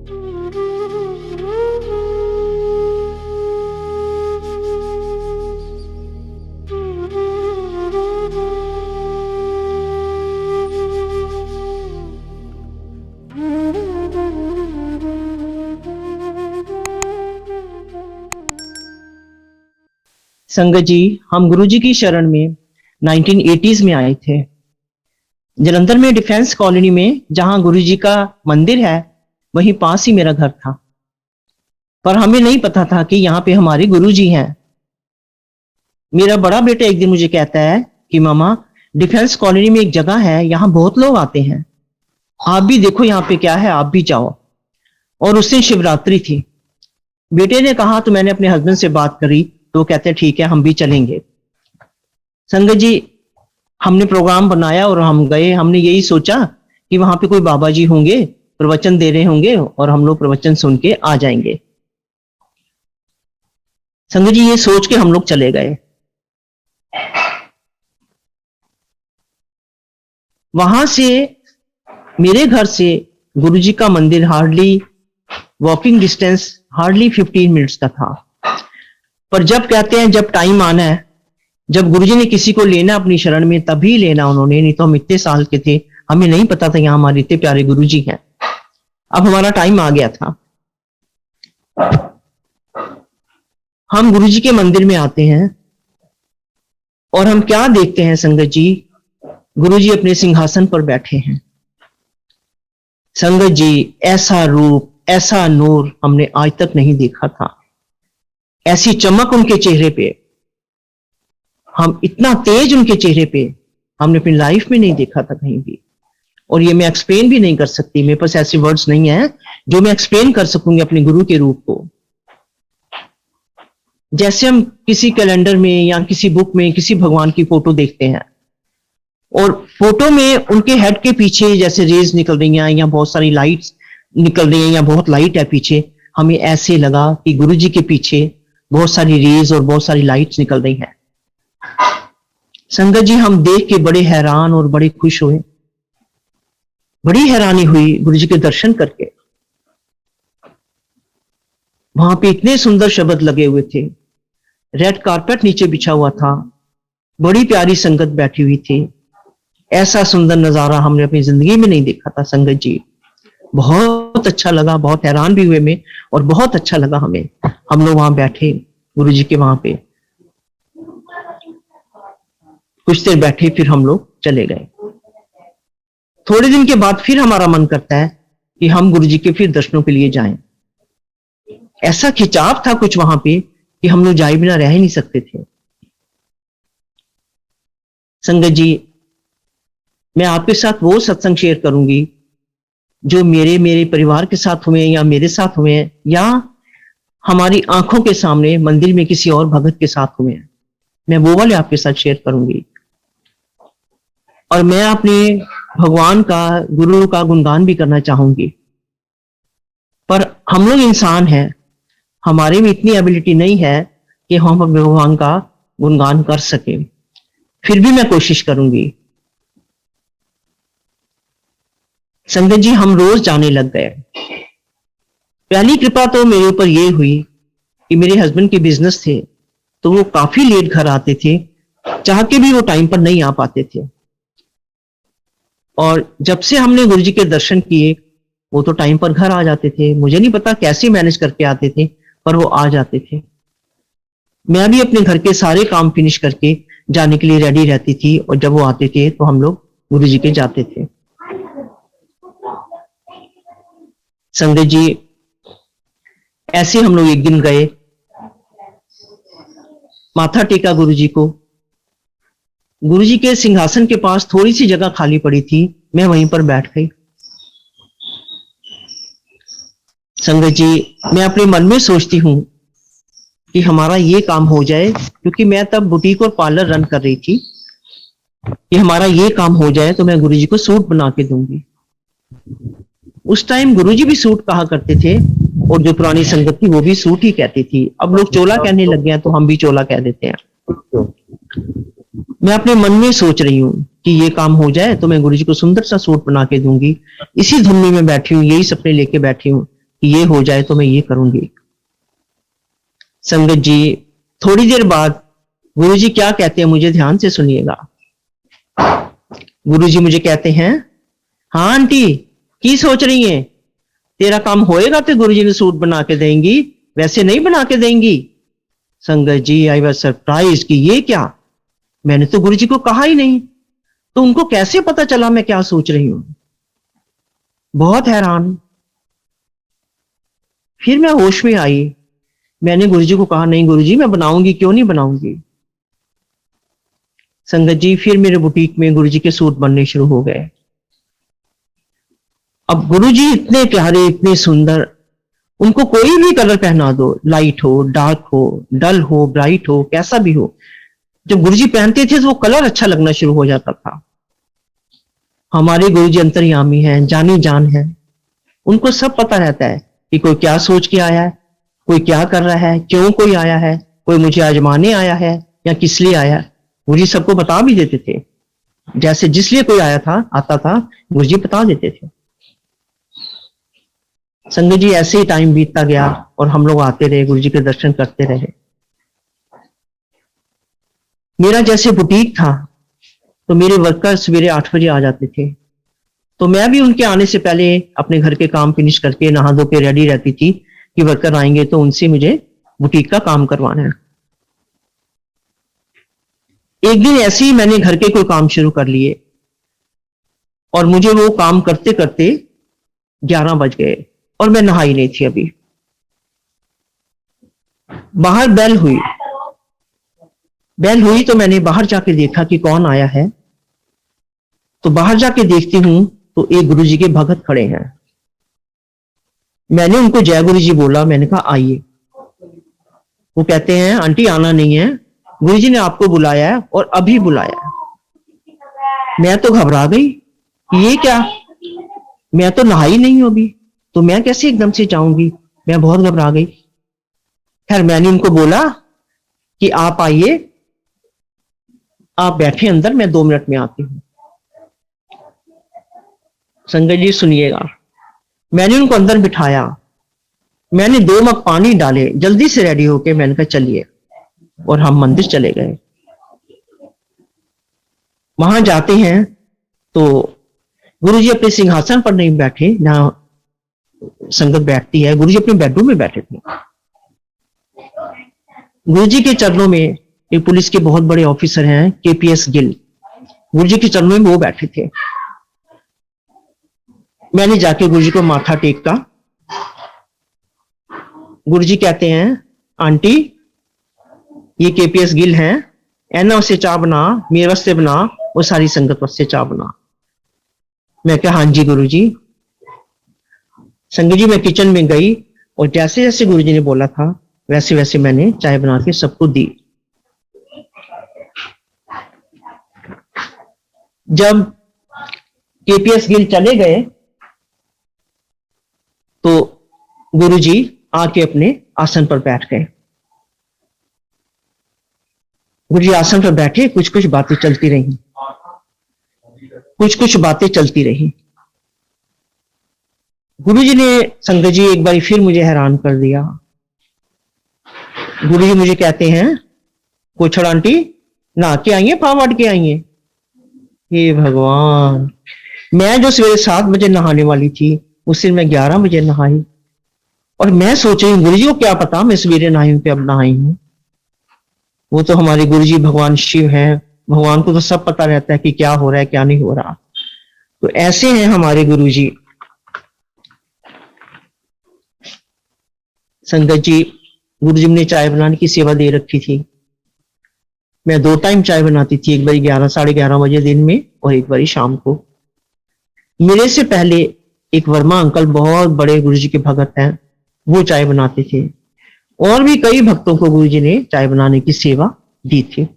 संगत जी, हम गुरुजी की शरण में 1980s में आए थे। जलंधर में डिफेंस कॉलोनी में जहां गुरुजी का मंदिर है, वहीं पास ही मेरा घर था। पर हमें नहीं पता था कि यहाँ पे हमारे गुरुजी हैं। मेरा बड़ा बेटा एक दिन मुझे कहता है कि मामा, डिफेंस कॉलोनी में एक जगह है, यहाँ बहुत लोग आते हैं, आप भी देखो यहाँ पे क्या है, आप भी जाओ। और उस दिन शिवरात्रि थी। बेटे ने कहा तो मैंने अपने हस्बैंड से बात करी, तो कहते ठीक है, हम भी चलेंगे। संगत जी, हमने प्रोग्राम बनाया और हम गए। हमने यही सोचा कि वहां पे कोई बाबा जी होंगे, प्रवचन दे रहे होंगे और हम लोग प्रवचन सुन के आ जाएंगे। संगत जी, ये सोच के हम लोग चले गए। वहां से, मेरे घर से गुरुजी का मंदिर hardly walking distance, hardly 15 minutes का था। पर जब कहते हैं जब टाइम आना है, जब गुरुजी ने किसी को लेना अपनी शरण में, तभी लेना उन्होंने, नहीं तो हम इतने साल के थे, हमें नहीं पता था यहाँ हमारे इतने प्यारे गुरुजी हैं। अब हमारा टाइम आ गया था। हम गुरुजी के मंदिर में आते हैं और हम क्या देखते हैं संगत जी, गुरुजी अपने सिंहासन पर बैठे हैं। संगत जी, ऐसा रूप, ऐसा नूर हमने आज तक नहीं देखा था। ऐसी चमक उनके चेहरे पे, हम इतना तेज उनके चेहरे पे हमने अपनी लाइफ में नहीं देखा था कहीं भी। और ये मैं एक्सप्लेन भी नहीं कर सकती, मेरे पास ऐसे वर्ड्स नहीं है जो मैं एक्सप्लेन कर सकूंगी अपने गुरु के रूप को। जैसे हम किसी कैलेंडर में या किसी बुक में किसी भगवान की फोटो देखते हैं और फोटो में उनके हेड के पीछे जैसे रेज निकल रही हैं या बहुत सारी लाइट्स निकल रही हैं या बहुत लाइट है पीछे, हमें ऐसे लगा कि गुरुजी के पीछे बहुत सारी रेज और बहुत सारी लाइट्स निकल रही हैं। संगत जी, हम देख के बड़े हैरान और बड़े खुश हुए, बड़ी हैरानी हुई गुरुजी के दर्शन करके। वहां पे इतने सुंदर शब्द लगे हुए थे, रेड कारपेट नीचे बिछा हुआ था, बड़ी प्यारी संगत बैठी हुई थी। ऐसा सुंदर नजारा हमने अपनी जिंदगी में नहीं देखा था संगत जी। बहुत अच्छा लगा, बहुत हैरान भी हुए में, और बहुत अच्छा लगा हमें। हम लोग वहां बैठे गुरुजी के वहां पे कुछ देर बैठे, फिर हम लोग चले गए। थोड़े दिन के बाद फिर हमारा मन करता है कि हम गुरुजी के फिर दर्शनों के लिए जाएं। ऐसा खिंचाव था कुछ वहां पे कि हम लोग जाए बिना रह ही नहीं सकते थे। संगत जी, मैं आपके साथ वो सत्संग शेयर करूंगी जो मेरे परिवार के साथ हुए या मेरे साथ हुए हैं या हमारी आंखों के सामने मंदिर में किसी और भगत के साथ हुए हैं। मैं वो वाले आपके साथ शेयर करूंगी। और मैं अपने भगवान का, गुरु का गुणगान भी करना चाहूंगी। पर हम लोग इंसान हैं, हमारे में इतनी एबिलिटी नहीं है कि हम भगवान का गुणगान कर सके। फिर भी मैं कोशिश करूंगी। संगत जी, हम रोज जाने लग गए। पहली कृपा तो मेरे ऊपर ये हुई कि मेरे हस्बैंड के बिजनेस थे, तो वो काफी लेट घर आते थे, चाह के भी वो टाइम पर नहीं आ पाते थे। और जब से हमने गुरुजी के दर्शन किए, वो तो टाइम पर घर आ जाते थे। मुझे नहीं पता कैसे मैनेज करके आते थे, पर वो आ जाते थे। मैं भी अपने घर के सारे काम फिनिश करके जाने के लिए रेडी रहती थी, और जब वो आते थे तो हम लोग गुरुजी के जाते थे। संगत जी, ऐसे हम लोग एक दिन गए, माथा टेका गुरुजी को। गुरुजी के सिंहासन के पास थोड़ी सी जगह खाली पड़ी थी, मैं वहीं पर बैठ गई। संगत जी, मैं अपने मन में सोचती हूं कि हमारा ये काम हो जाए, क्योंकि मैं तब बुटीक और पार्लर रन कर रही थी, कि हमारा ये काम हो जाए तो मैं गुरुजी को सूट बना के दूंगी। उस टाइम गुरुजी भी सूट कहा करते थे, और जो पुरानी संगत थी वो भी सूट ही कहती थी। अब लोग चोला कहने लग गए हैं, तो हम भी चोला कह देते हैं। मैं अपने मन में सोच रही हूँ कि ये काम हो जाए तो मैं गुरुजी को सुंदर सा सूट बना के दूंगी। इसी धुन में मैं बैठी हूँ, यही सपने लेके बैठी हूँ कि ये हो जाए तो मैं ये करूंगी। संगत जी, थोड़ी देर बाद गुरुजी क्या कहते हैं मुझे ध्यान से सुनिएगा। गुरुजी मुझे कहते हैं, हाँ आंटी, की सोच रही है? तेरा काम होएगा तो गुरुजी ने सूट बना के देंगी, वैसे नहीं बना के देंगी। संगत जी, आई वाज सरप्राइज कि ये क्या, मैंने तो गुरुजी को कहा ही नहीं, तो उनको कैसे पता चला मैं क्या सोच रही हूं? बहुत हैरान। फिर मैं होश में आई। मैंने गुरुजी को कहा, नहीं गुरुजी, मैं बनाऊंगी, क्यों नहीं बनाऊंगी। संगत जी, फिर मेरे बुटीक में गुरुजी के सूट बनने शुरू हो गए। अब गुरुजी इतने प्यारे, इतने सुंदर, उनको कोई भी कलर पहना दो, लाइट हो, डार्क हो, डल हो, ब्राइट हो, कैसा भी हो, जब गुरुजी पहनते थे तो वो कलर अच्छा लगना शुरू हो जाता था। हमारे गुरुजी अंतर्यामी हैं, जानी जान है, उनको सब पता रहता है कि कोई क्या सोच के आया है, कोई क्या कर रहा है, क्यों कोई आया है, कोई मुझे आजमाने आया है या किस लिए आया। गुरुजी सबको बता भी देते थे, जैसे जिस लिए कोई आया था, आता था, गुरुजी बता देते थे। संगत जी, ऐसे ही टाइम बीतता गया और हम लोग आते रहे, गुरुजी के दर्शन करते रहे। मेरा जैसे बुटीक था तो मेरे वर्कर सवेरे 8 बजे आ जाते थे, तो मैं भी उनके आने से पहले अपने घर के काम फिनिश करके नहा धो के रेडी रहती थी कि वर्कर आएंगे तो उनसे मुझे बुटीक का काम करवाना है। एक दिन ऐसे ही मैंने घर के कोई काम शुरू कर लिए और मुझे वो काम करते करते 11 बज गए और मैं नहाई नहीं थी अभी। बाहर बेल हुई। बेल हुई तो मैंने बाहर जाके देखा कि कौन आया है। तो बाहर जाके देखती हूं तो एक गुरुजी के भगत खड़े हैं। मैंने उनको जय गुरु जी बोला, मैंने कहा आइए। वो कहते हैं, आंटी आना नहीं है, गुरुजी ने आपको बुलाया है और अभी बुलाया है। मैं तो घबरा गई, ये क्या, मैं तो नहाई नहीं हूं अभी, तो मैं कैसे एकदम से जाऊंगी। मैं बहुत घबरा गई। खैर मैंने उनको बोला कि आप आइए, आप बैठे अंदर, मैं 2 मिनट में आती हूं। संगत जी सुनिएगा, मैंने उनको अंदर बिठाया, मैंने 2 मग पानी डाले, जल्दी से रेडी होके मैंने कहा चलिए, और हम मंदिर चले गए। वहां जाते हैं तो गुरुजी अपने सिंहासन पर नहीं बैठे जहां संगत बैठती है, गुरुजी अपने बेडरूम में बैठे थे। गुरुजी के चरणों में एक पुलिस के बहुत बड़े ऑफिसर हैं, केपीएस गिल, गुरुजी के चरणों में वो बैठे थे। मैंने जाके गुरुजी को माथा टेका। गुरुजी कहते हैं, आंटी ये केपीएस गिल हैं, एना उससे चाह बना, मेरे वास्ते बना, वो सारी संगत वास्ते चाह बना। मैं कहा हाँ जी गुरुजी। संगत जी मैं किचन में गई और जैसे जैसे गुरुजी ने बोला था वैसे वैसे मैंने चाय बना के सबको दी। जब केपीएस गिल चले गए तो गुरुजी आके अपने आसन पर बैठ गए। गुरुजी आसन पर बैठे, कुछ कुछ बातें चलती रही, कुछ कुछ बातें चलती रही। गुरुजी ने संगत जी एक बार फिर मुझे हैरान कर दिया। गुरुजी मुझे कहते हैं, कोछड़ आंटी नहा के आई है, फावड़ के आई है। हे भगवान, मैं जो सवेरे 7 बजे नहाने वाली थी उस दिन मैं 11 बजे नहाई, और मैं सोच रही हूँ गुरुजी को क्या पता मैं सवेरे नहाई हूं कि अब नहाई हूं। वो तो हमारे गुरुजी भगवान शिव हैं, भगवान को तो सब पता रहता है कि क्या हो रहा है क्या नहीं हो रहा। तो ऐसे हैं हमारे गुरुजी। संगत जी, गुरुजी ने चाय बनाने की सेवा दे रखी थी। मैं 2 टाइम चाय बनाती थी, एक बारी 11 साढ़े 11 बजे दिन में और एक बारी शाम को। मेरे से पहले एक वर्मा अंकल, बहुत बड़े गुरुजी के भगत हैं, वो चाय बनाते थे, और भी कई भक्तों को गुरुजी ने चाय बनाने की सेवा दी थी।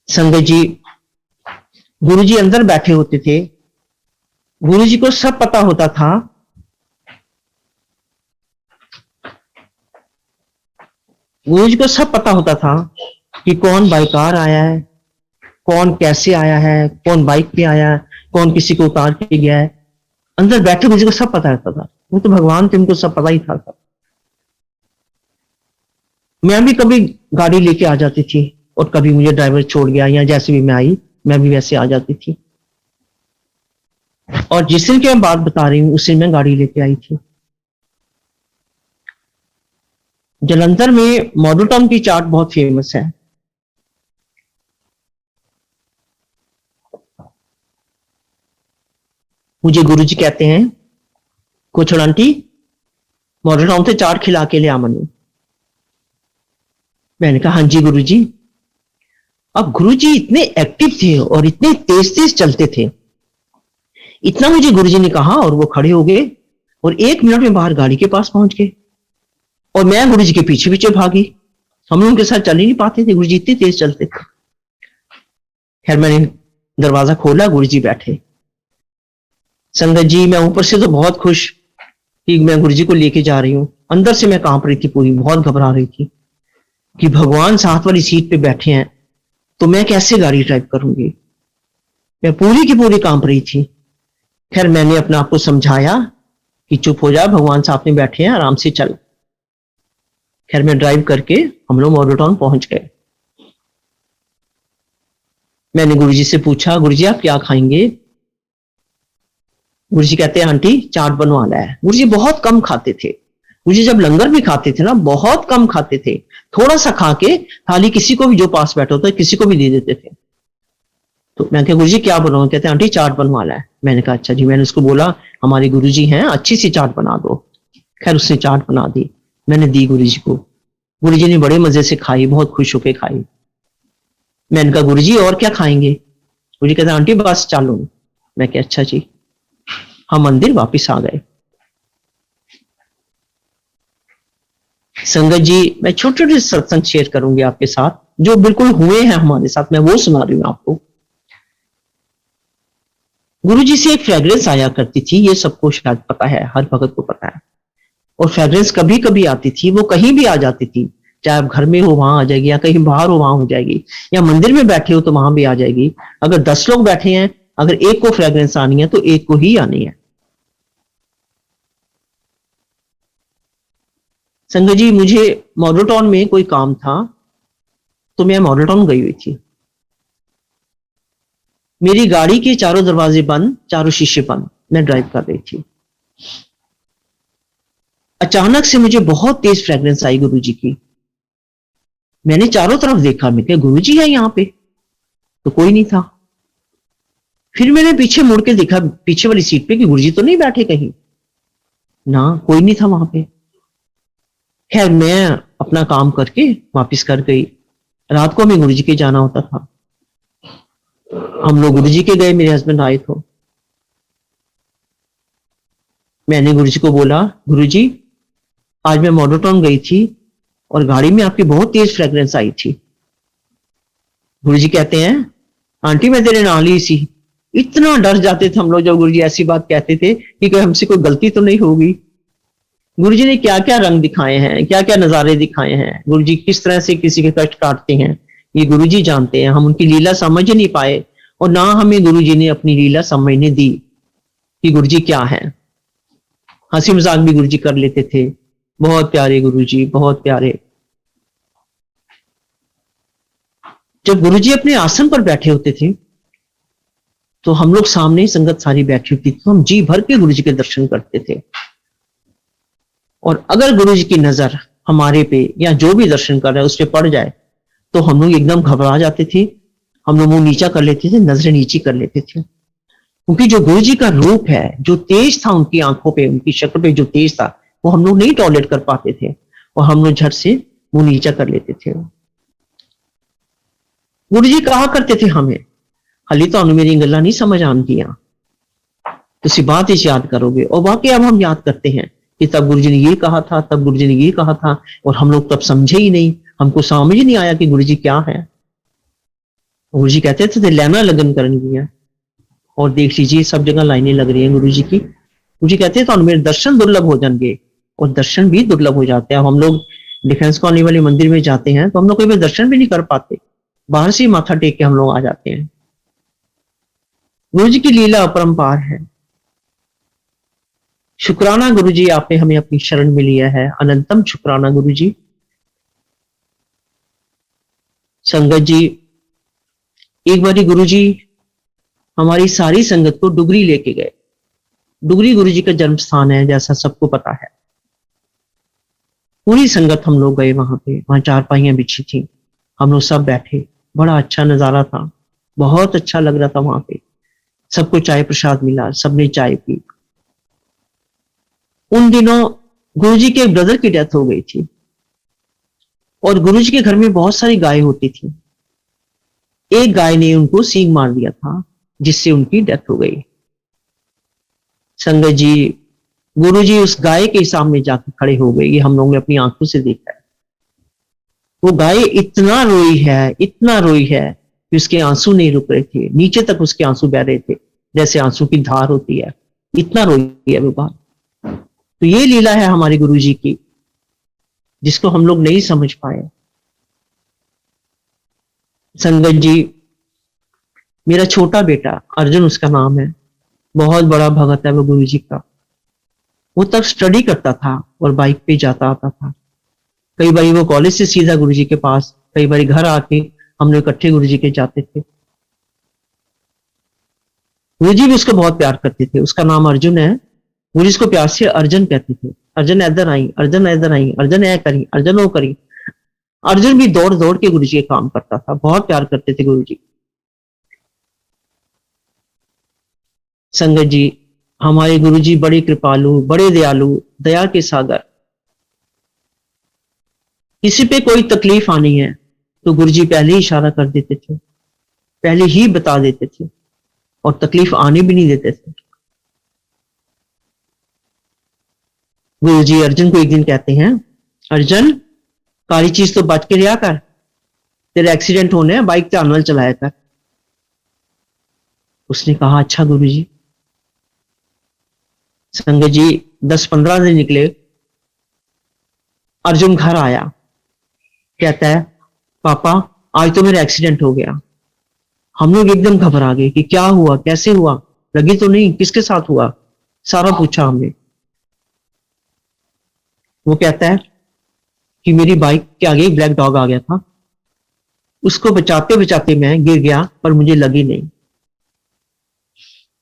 संगत जी, गुरुजी अंदर बैठे होते थे, गुरुजी को सब पता होता था। गुरुजी को सब पता होता था कि कौन बाइकार आया है, कौन कैसे आया है, कौन बाइक पे आया है, कौन किसी को उतार के गया है। अंदर बैठे गुरु जी को सब पता रहता था, वो तो भगवान थे, उनको सब पता ही था। मैं भी कभी गाड़ी लेके आ जाती थी और कभी मुझे ड्राइवर छोड़ गया या जैसे भी मैं आई मैं भी वैसे आ जाती थी। और जिस दिन की मैं बात बता रही हूँ उस दिन मैं गाड़ी लेके आई थी। जलंधर में मॉडल टाउन की चाट बहुत फेमस है। मुझे गुरुजी कहते हैं, कुछ आंटी मॉडल टाउन से चाट खिला के ले आ मनु। मैंने कहा हाँ जी गुरुजी। अब गुरुजी इतने एक्टिव थे और इतने तेज तेज चलते थे, इतना मुझे गुरुजी ने कहा और वो खड़े हो गए और 1 मिनट में बाहर गाड़ी के पास पहुंच गए और मैं गुरुजी के पीछे पीछे भागी। हम लोग उनके साथ चल ही नहीं पाते थे, गुरुजी इतने तेज चलते थे। खैर मैंने दरवाजा खोला, गुरुजी बैठे। संगत जी मैं ऊपर से तो बहुत खुश कि मैं गुरुजी को लेके जा रही हूं, अंदर से मैं कांप रही थी, पूरी बहुत घबरा रही थी कि भगवान साथ वाली सीट पे बैठे हैं तो मैं कैसे गाड़ी ड्राइव करूंगी। मैं पूरी की पूरी कांप रही थी। खैर मैंने अपने आप को समझाया कि चुप हो जा, भगवान साथ में बैठे हैं, आराम से चल। खैर मैं ड्राइव करके हम लोग मॉडल टाउन पहुंच गए। मैंने गुरुजी से पूछा, गुरुजी आप क्या खाएंगे? गुरुजी कहते हैं आंटी चाट बनवा ला है। गुरुजी बहुत कम खाते थे। गुरुजी जब लंगर भी खाते थे ना बहुत कम खाते थे, थोड़ा सा खा के थाली किसी को भी जो पास बैठा होता है किसी को भी दे देते थे। तो मैं कहा गुरुजी क्या बनवाऊं? कहते हैं आंटी चाट बनवा ला है। मैंने कहा अच्छा जी। मैंने उसको बोला हमारे गुरुजी हैं, अच्छी सी चाट बना दो। खैर उसने चाट बना दी, मैंने दी गुरुजी को। गुरुजी ने बड़े मजे से खाई, बहुत खुश होकर खाई। मैंने कहा गुरुजी और क्या खाएंगे? गुरुजी कहते आंटी बस चालू। मैं कहा अच्छा जी। हम मंदिर वापस आ गए। संगत जी मैं छोटे छोटे सत्संग शेयर करूंगी आपके साथ जो बिल्कुल हुए हैं हमारे साथ, मैं वो सुना रही हूं आपको। गुरुजी से एक फ्रेग्रेंस आया करती थी, ये सबको शायद पता है, हर भगत को पता है। और फ्रेग्रेंस कभी कभी आती थी, वो कहीं भी आ जाती थी, चाहे आप घर में हो वहां आ जाएगी या कहीं बाहर हो वहां हो जाएगी, या मंदिर में बैठे हो तो वहां भी आ जाएगी। अगर 10 लोग बैठे हैं, अगर एक को फ्रेग्रेंस आनी है तो एक को ही आनी है। संगत जी मुझे मॉडल टाउन में कोई काम था तो मैं मॉडल टाउन गई हुई थी। मेरी गाड़ी के चारों दरवाजे बंद, चारों शीशे बंद, मैं ड्राइव कर रही थी। अचानक से मुझे बहुत तेज फ्रेग्रेंस आई गुरुजी की। मैंने चारों तरफ देखा, मैं क्या गुरुजी है यहाँ पे? तो कोई नहीं था। फिर मैंने पीछे मुड़ के देखा पीछे वाली सीट पे कि गुरुजी तो नहीं बैठे कहीं, ना कोई नहीं था वहां पे। खैर मैं अपना काम करके वापस कर गई। रात को हमें गुरुजी के जाना होता था। हम लोग गुरुजी के गए, मेरे हस्बैंड आए तो मैंने गुरुजी को बोला गुरुजी आज मैं मॉडल टाउन गई थी और गाड़ी में आपकी बहुत तेज फ्रेग्रेंस आई थी। गुरुजी कहते हैं आंटी मैं तेरे नाल ही सी। इतना डर जाते थे हम लोग जब गुरुजी ऐसी बात कहते थे कि हमसे कोई गलती तो नहीं होगी। गुरुजी ने क्या क्या रंग दिखाए हैं, क्या क्या नजारे दिखाए हैं, गुरुजी किस तरह से किसी के कष्ट काटते हैं, ये गुरुजी जानते हैं। हम उनकी लीला समझ नहीं पाए और ना हमें गुरुजी ने अपनी लीला समझने दी कि गुरुजी क्या है। हंसी मजाक भी गुरुजी कर लेते थे। बहुत प्यारे गुरुजी, बहुत प्यारे। जब गुरुजी अपने आसन पर बैठे होते थे तो हम लोग सामने संगत सारी बैठी होती थी, तो हम जी भर के गुरुजी के दर्शन करते थे। और अगर गुरुजी की नजर हमारे पे या जो भी दर्शन कर रहा है उस पर पड़ जाए तो हम लोग एकदम घबरा जाते थे। हम लोग मुंह नीचा कर लेते थे, नजरें नीची कर लेते थे, क्योंकि जो गुरुजी का रूप है, जो तेज था उनकी आंखों पे, उनकी शक्ल पे जो तेज था, वो हम लोग नहीं टॉलरेट कर पाते थे और हम लोग झट से मुंह नीचा कर लेते थे। गुरुजी कहा करते थे हमें, हाली तो मेरी गल्ला नहीं समझ आती, तुसी बात इस याद करोगे। और वाकई अब हम याद करते हैं कि तब गुरुजी ने ये कहा था, तब गुरुजी ने ये कहा था, और हम लोग तब समझे ही नहीं, हमको समझ ही नहीं आया कि गुरुजी क्या है। गुरुजी कहते थे लेना लगन करनी है, और देख लीजिए सब जगह लाइनें लग रही हैं गुरुजी की। गुरुजी कहते हैं तो मेरे दर्शन दुर्लभ हो जाएंगे, और दर्शन भी दुर्लभ हो जाते हैं। हम लोग डिफेंस कॉलोनी वाले मंदिर में जाते हैं तो हम लोग कई बार दर्शन भी नहीं कर पाते, बाहर से ही माथा टेक के हम लोग आ जाते हैं। गुरुजी की लीला अपरंपार है। शुक्राना गुरु जी, आपने हमें अपनी शरण में लिया है। अनंतम शुक्राना गुरु जी। संगत जी, एक बारी गुरु जी हमारी सारी संगत को डुगरी लेके गए। डुगरी गुरु जी का जन्म स्थान है, जैसा सबको पता है। पूरी संगत हम लोग गए वहां पे। वहां चारपाइयां बिछी थी, हम लोग सब बैठे। बड़ा अच्छा नजारा था, बहुत अच्छा लग रहा था वहां पे। सबको चाय प्रसाद मिला, सबने चाय पी। उन दिनों गुरु जी के एक ब्रदर की डेथ हो गई थी, और गुरु जी के घर में बहुत सारी गाय होती थी। एक गाय ने उनको सींग मार दिया था, जिससे उनकी डेथ हो गई। संगत जी, गुरु जी उस गाय के सामने जाकर खड़े हो गए। ये हम लोगों ने अपनी आंखों से देखा है। वो गाय इतना रोई है, इतना रोई है कि उसके आंसू नहीं रुक रहे थे, नीचे तक उसके आंसू बह रहे थे, जैसे आंसू की धार होती है। इतना रोई है वो गाय। तो ये लीला है हमारे गुरु जी की, जिसको हम लोग नहीं समझ पाए। संगत जी, मेरा छोटा बेटा अर्जुन उसका नाम है, बहुत बड़ा भगत है वो गुरु जी का। वो तब स्टडी करता था और बाइक पे जाता आता था। कई बार वो कॉलेज से सीधा गुरु जी के पास, कई बार घर आके हम लोग इकट्ठे गुरु जी के जाते थे। गुरु जी भी उसको बहुत प्यार करते थे। उसका नाम अर्जुन है। गुरु जी उसको प्यार से अर्जुन कहते थे। अर्जुन इधर आई, अर्जुन इधर आई, अर्जुन ऐ करी, अर्जुन वो करी। अर्जुन भी दौड़ दौड़ के गुरु जी के काम करता था। बहुत प्यार करते थे गुरु जी। संगत जी, हमारे गुरु जी बड़े कृपालु, बड़े दयालु, दया के सागर। किसी पे कोई तकलीफ आनी है तो गुरु जी पहले ही इशारा कर देते थे, पहले ही बता देते थे, और तकलीफ आने भी नहीं देते थे। गुरु जी अर्जुन को एक दिन कहते हैं, अर्जुन काली चीज तो बच के लिया कर, तेरे एक्सीडेंट होने हैं, बाइक ध्यान नाल चलाया कर। उसने कहा अच्छा गुरु जी। संगत जी, 10-15 दिन निकले। अर्जुन घर आया, कहता है पापा आज तो मेरा एक्सीडेंट हो गया। हम लोग एकदम घबरा गए कि क्या हुआ, कैसे हुआ, लगी तो नहीं, किसके साथ हुआ, सारा पूछा हमने। वो कहता है कि मेरी बाइक के आगे एक ब्लैक डॉग आ गया था, उसको बचाते बचाते मैं गिर गया, पर मुझे लगी नहीं।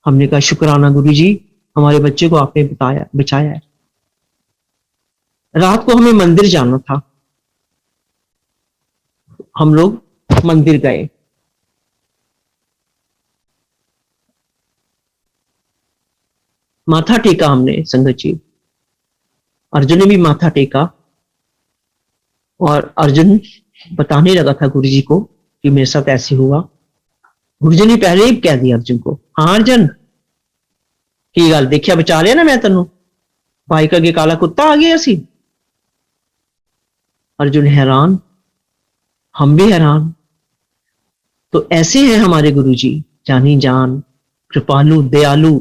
हमने कहा शुक्राना गुरु जी, हमारे बच्चे को आपने बताया, बचाया है। रात को हमें मंदिर जाना था, हम लोग मंदिर गए। माथा टेका हमने संगत जी। अर्जुन ने भी माथा टेका, और अर्जुन बताने लगा था गुरु जी को कि मेरे साथ ऐसे हुआ। गुरु जी ने पहले ही कह दिया अर्जुन को, हाँ अर्जुन की गल देखिया, बचा लिया ना मैं तेन, बाइक अगे काला कुत्ता आ गया सी। अर्जुन हैरान, हम भी हैरान। तो ऐसे हैं हमारे गुरु जी, जानी जान, कृपालु, दयालु,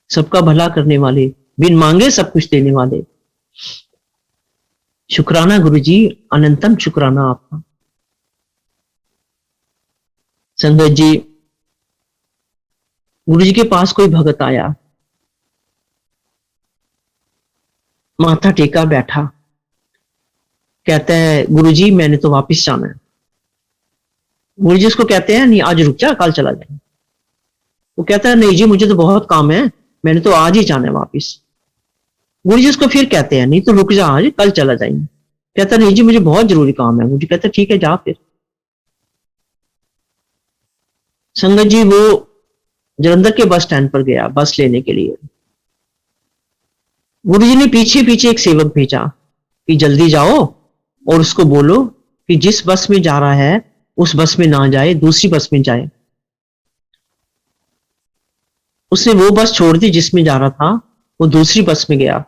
सबका भला करने वाले, बिन मांगे सब कुछ देने वाले। शुक्राना गुरु जी, अनंतम शुक्राना आपका। संगत जी, गुरु जी के पास कोई भगत आया, माथा टेका बैठा, कहता है गुरु जी मैंने तो वापस जाना है। गुरु जी उसको कहते हैं नहीं आज रुक जा, कल चला जाए। वो कहता है नहीं जी मुझे तो बहुत काम है, मैंने तो आज ही जाना है वापस। गुरु जी उसको फिर कहते हैं नहीं तो रुक जा, आज कल चला जाएंगे। कहता नहीं जी मुझे बहुत जरूरी काम है। गुरु जी कहते ठीक है जा फिर। संगत जी, वो जलंधर के बस स्टैंड पर गया बस लेने के लिए। गुरु जी ने पीछे पीछे एक सेवक भेजा कि जल्दी जाओ और उसको बोलो कि जिस बस में जा रहा है उस बस में ना जाए, दूसरी बस में जाए। उसने वो बस छोड़ दी जिसमें जा रहा था, वो दूसरी बस में गया।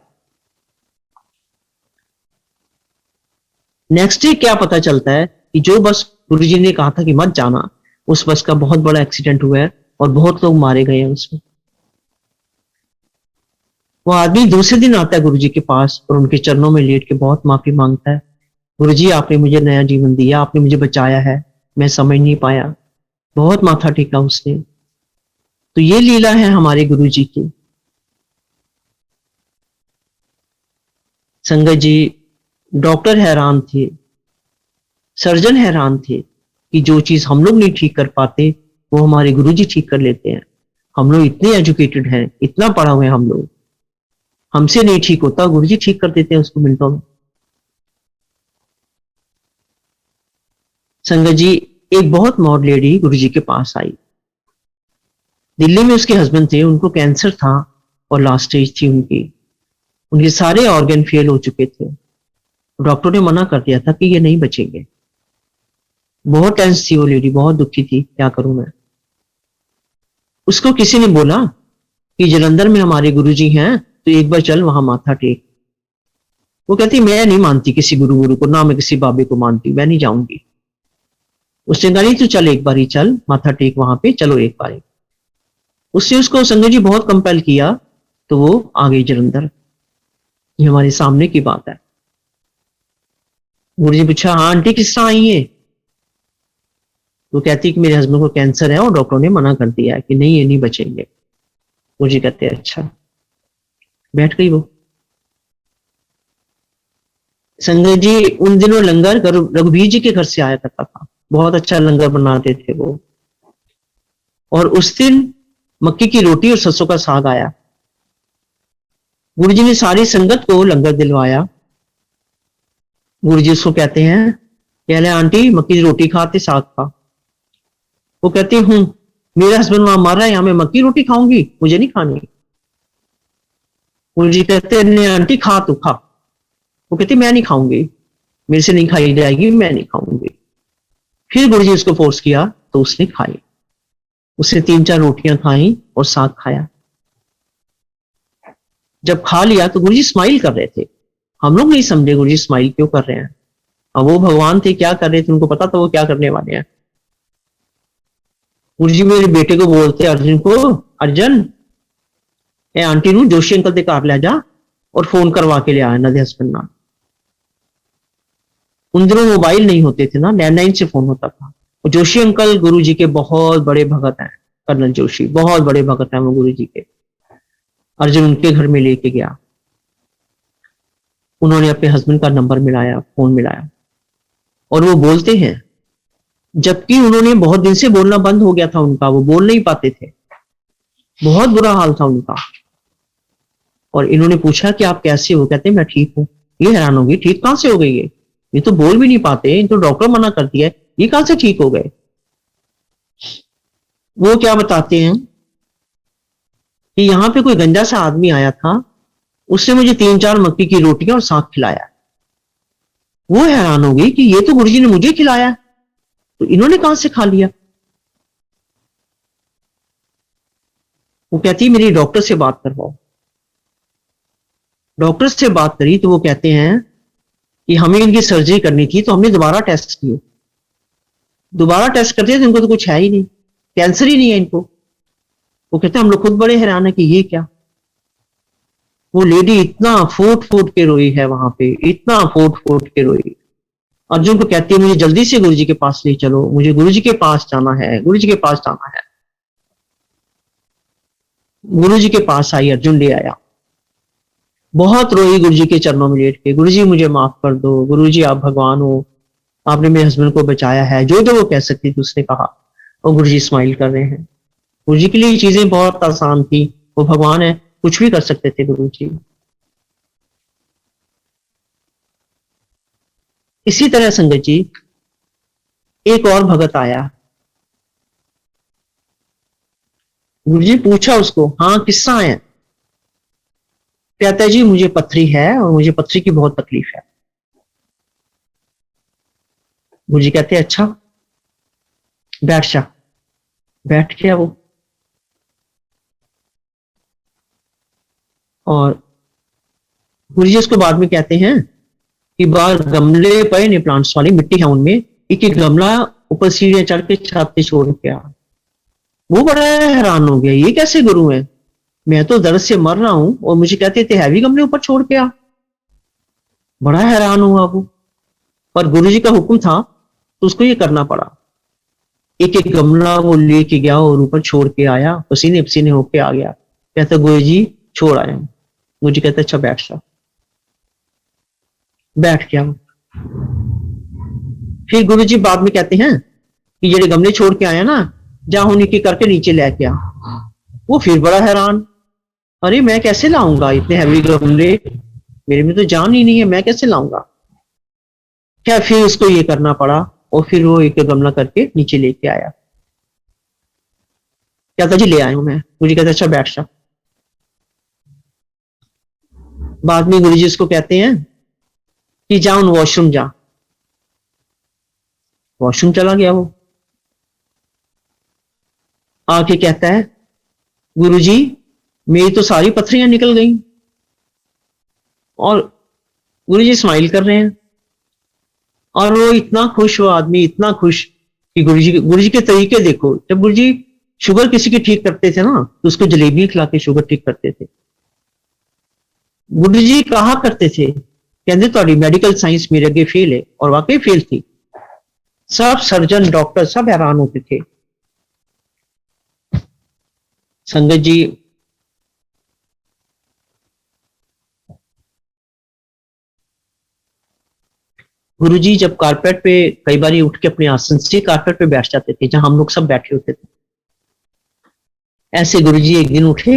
नेक्स्ट डे क्या पता चलता है कि जो बस गुरु जी ने कहा था कि मत जाना, उस बस का बहुत बड़ा एक्सीडेंट हुआ है और बहुत लोग मारे गए हैं उसमें। वो आदमी दूसरे दिन आता है गुरु जी के पास और उनके चरणों में लेट के बहुत माफी मांगता है, गुरु जी आपने मुझे नया जीवन दिया, आपने मुझे बचाया है, मैं समझ नहीं पाया। बहुत माथा टेका उसने। तो ये लीला है हमारे गुरु जी की। संगत जी, डॉक्टर हैरान थे, सर्जन हैरान थे कि जो चीज हम लोग नहीं ठीक कर पाते वो हमारे गुरुजी ठीक कर लेते हैं। हम लोग इतने एजुकेटेड हैं, इतना पढ़ा हुए हैं हम लोग, हमसे नहीं ठीक होता, गुरुजी ठीक कर देते हैं उसको मिनटों में। संगत जी, एक बहुत मॉड लेडी गुरुजी के पास आई। दिल्ली में उसके हस्बैंड थे, उनको कैंसर था और लास्ट स्टेज थी उनकी, उनके सारे ऑर्गन फेल हो चुके थे। डॉक्टर ने मना कर दिया था कि ये नहीं बचेंगे। बहुत टेंस थी वो लेडी, बहुत दुखी थी, क्या करूं मैं। उसको किसी ने बोला कि जलंधर में हमारे गुरुजी हैं, तो एक बार चल वहां माथा टेक। वो कहती मैं नहीं मानती किसी गुरु को, ना मैं किसी बाबे को मानती, मैं नहीं जाऊंगी। उसने कहा नहीं तू चल, एक बार ही चल माथा टेक वहां पे, चलो एक बार। उसने उसको संगत जी बहुत कंपेल किया, तो वो आ गई जलंधर। ये हमारे सामने की बात है। गुरुजी पूछा हाँ आंटी किस तरह आई है? वो कहती कि मेरे हस्बैंड को कैंसर है और डॉक्टर ने मना कर दिया है कि नहीं ये नहीं बचेंगे। गुरुजी कहते अच्छा। बैठ गई वो। संगत जी, उन दिनों लंगर रघुवीर जी के घर से आया करता था, बहुत अच्छा लंगर बनाते थे वो। और उस दिन मक्की की रोटी और सरसों का साग आया। गुरुजी ने सारी संगत को लंगर दिलवाया। गुरुजी उसको कहते हैं, कह रहे आंटी मक्की की रोटी खाते साग खा। वो कहती हूं, मेरा हस्बैंड वहां मर रहा है, यहां मैं मक्की रोटी खाऊंगी, मुझे नहीं खानी। गुरुजी कहते हैं नहीं आंटी खा तू खा। वो कहती मैं नहीं खाऊंगी, मेरे से नहीं खाई जाएगी, मैं नहीं खाऊंगी। फिर गुरुजी उसको फोर्स किया तो उसने खाई। उसने 3-4 रोटियां खाई और साग खाया। जब खा लिया तो गुरुजी स्माइल कर रहे थे। हम लोग नहीं समझे गुरुजी स्माइल क्यों कर रहे हैं। अब वो भगवान थे, क्या कर रहे थे उनको पता था वो क्या करने वाले हैं। गुरुजी मेरे बेटे को बोलते अर्जुन को, अर्जुन ए आंटी नु जोशी अंकल के घर ले जा और फोन करवा के ले आ इन्हों के हस्बैंड नाल। उन दिनों मोबाइल नहीं होते थे ना, लैंडलाइन से फोन होता था। और जोशी अंकल गुरु जी के बहुत बड़े भगत हैं, कर्नल जोशी बहुत बड़े भगत हैं वो गुरु जी के। अर्जुन उनके घर में लेके गया, उन्होंने अपने हस्बैंड का नंबर मिलाया, फोन मिलाया, और वो बोलते हैं, जबकि उन्होंने बहुत दिन से बोलना बंद हो गया था उनका, वो बोल नहीं पाते थे, बहुत बुरा हाल था उनका। और इन्होंने पूछा कि आप कैसे हो? कहते मैं ठीक हूं। ये हैरान होगी, ठीक कहां से हो गई? ये तो बोल भी नहीं पाते, इनको डॉक्टर मना कर दिया है, ये कहां से ठीक हो गए? वो क्या बताते हैं कि यहां पे कोई गंजा सा आदमी आया था, उसने मुझे 3-4 मक्की की रोटियां और साग खिलाया। वो हैरान हो गई कि ये तो गुरुजी ने मुझे खिलाया, तो इन्होंने कहां से खा लिया? वो कहती मेरी डॉक्टर से बात करवाओ। डॉक्टर से बात करी तो वो कहते हैं कि हमें इनकी सर्जरी करनी थी, तो हमने दोबारा टेस्ट किए। दोबारा टेस्ट करते तो इनको तो कुछ है ही नहीं, कैंसर ही नहीं है इनको। वो कहते हैं हम लोग खुद बड़े हैरान है कि ये क्या। वो लेडी इतना फूट फूट के रोई है वहां पे, इतना फूट फूट के रोई। अर्जुन को कहती है मुझे जल्दी से गुरुजी के पास ले चलो, मुझे गुरुजी के पास जाना है, गुरुजी के पास जाना है। गुरुजी के पास आई, अर्जुन ले आया, बहुत रोई गुरुजी के चरणों में लेट के, गुरुजी मुझे माफ कर दो, गुरुजी आप भगवान हो, आपने मेरे हस्बैंड को बचाया है, जो जो वो कह सकती थी उसने कहा। और गुरुजी स्माइल कर रहे हैं। गुरुजी के लिए चीजें बहुत आसान थी, वो भगवान है, कुछ भी कर सकते थे गुरुजी। इसी तरह संगत जी, एक और भगत आया। गुरुजी पूछा उसको, हाँ किस्सा है? कहता है जी मुझे पथरी है और मुझे पथरी की बहुत तकलीफ है। गुरुजी कहते हैं अच्छा बैठ जा। बैठ गया वो, और गुरुजी उसको बाद में कहते हैं कि बाहर गमले पड़े ने प्लांट्स वाली, मिट्टी है उनमें, एक एक गमला ऊपर सीढ़ियां चढ़ के छत पे छोड़ के आ। वो बड़ा हैरान हो गया, ये कैसे गुरु है? मैं तो दर्द से मर रहा हूं और मुझे कहते थे हैवी गमले ऊपर छोड़ के आ। बड़ा हैरान हुआ वो, पर गुरुजी का हुक्म था तो उसको ये करना पड़ा। एक एक गमला वो लेके गया और ऊपर छोड़ के आया, पसीने पसीने होके आ गया। कहता गुरुजी छोड़ आया। गुरुजी कहते अच्छा बैठ जा। बैठ गया। फिर गुरु जी बाद में कहते हैं कि जेडे गमले छोड़ के आया ना, जा हूं निकी करके नीचे लेके आ। वो फिर बड़ा हैरान, अरे मैं कैसे लाऊंगा इतने हैवी गमले, मेरे में तो जान ही नहीं है, मैं कैसे लाऊंगा। क्या फिर उसको ये करना पड़ा, और फिर वो एक गमला करके नीचे लेके आया। कहता जी ले आया हूं मैं। मुझे कहता अच्छा बैठ जा। बाद में गुरु जी उसको कहते हैं कि जा उन वॉशरूम जा। वॉशरूम चला गया वो। आके कहता है गुरुजी मेरी तो सारी पत्थरियां निकल गई। और गुरुजी स्माइल कर रहे हैं, और वो इतना खुश, वो आदमी इतना खुश कि गुरुजी के तरीके देखो। जब गुरुजी शुगर किसी की ठीक करते थे ना, तो उसको जलेबी खिला के शुगर ठीक करते थे। गुरुजी कहा करते थे, कहते तुम्हारी मेडिकल साइंस मेरे अगे फेल है, और वाकई फेल थी। सब सर्जन डॉक्टर सब हैरान होते थे। संगत जी, गुरुजी जब कारपेट पे कई बार उठ के अपने आसन से कारपेट पे बैठ जाते थे, जहां हम लोग सब बैठे होते थे। ऐसे गुरुजी एक दिन उठे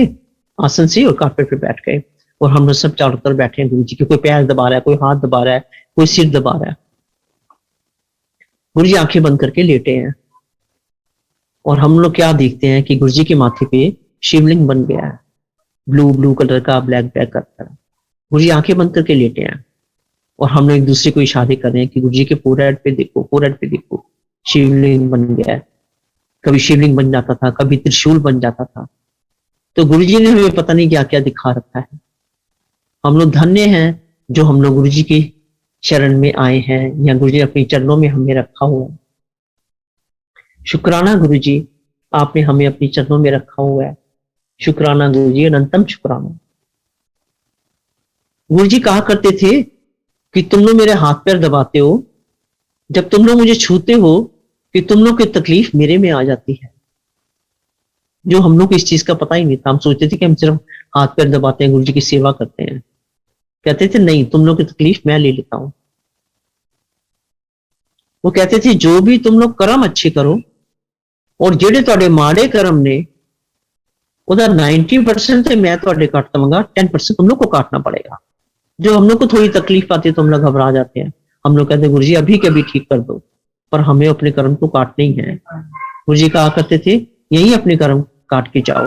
आसन से और कारपेट पे बैठ गए, और हम लोग सब चारों तरफ बैठे हैं गुरुजी के। कोई पैर दबा रहा है, कोई हाथ दबा रहा है, कोई सिर दबा रहा है। गुरुजी आंखें बंद करके लेटे हैं, और हम लोग क्या देखते हैं कि गुरुजी के माथे पे शिवलिंग बन गया है, ब्लू ब्लू कलर का, ब्लैक ब्लैक कलर। गुरुजी आंखें बंद करके लेटे हैं, और हम लोग एक दूसरे को इशारे कर रहे हैं कि गुरुजी के फोरहेड पे देखो, फोरहेड पे देखो, शिवलिंग बन गया है। कभी शिवलिंग बन जाता था, कभी त्रिशूल बन जाता था। तो गुरुजी ने हमें पता नहीं क्या क्या दिखा रखा है। हम लोग धन्य हैं जो हम लोग गुरुजी की शरण में आए हैं, या गुरुजी ने अपने चरणों में हमें रखा हुआ है। शुक्राना गुरुजी, आपने हमें अपने चरणों में रखा हुआ है। शुक्राना गुरुजी, अनंतम शुक्राना। गुरुजी कहा करते थे कि तुम लोग मेरे हाथ पैर दबाते हो, जब तुम लोग मुझे छूते हो, कि तुम लोग की तकलीफ मेरे में आ जाती है। जो हम लोग को इस चीज का पता ही नहीं था। हम सोचते थे कि हम सिर्फ हाथ पैर दबाते हैं, गुरुजी की सेवा करते हैं। कहते थे नहीं, तुम लोग की तकलीफ मैं ले लेता हूं। वो कहते थे जो भी तुम लोग कर्म अच्छे करो, और जेडे ਤੁਹਾਡੇ माड़े कर्म ने उधर 90% से मैं ਤੁਹਾਡੇ ਕੱਟ ਦਵਾਂਗਾ, 10% तुम लोग को काटना पड़ेगा। जो हम लोग को थोड़ी तकलीफ आती है तो हम लोग घबरा जाते हैं। हम लोग कहते हैं गुरुजी अभी के अभी ठीक कर दो, पर हमें अपने कर्म को काटने ही है। गुरुजी कहा करते थे यही अपने कर्म काट के जाओ।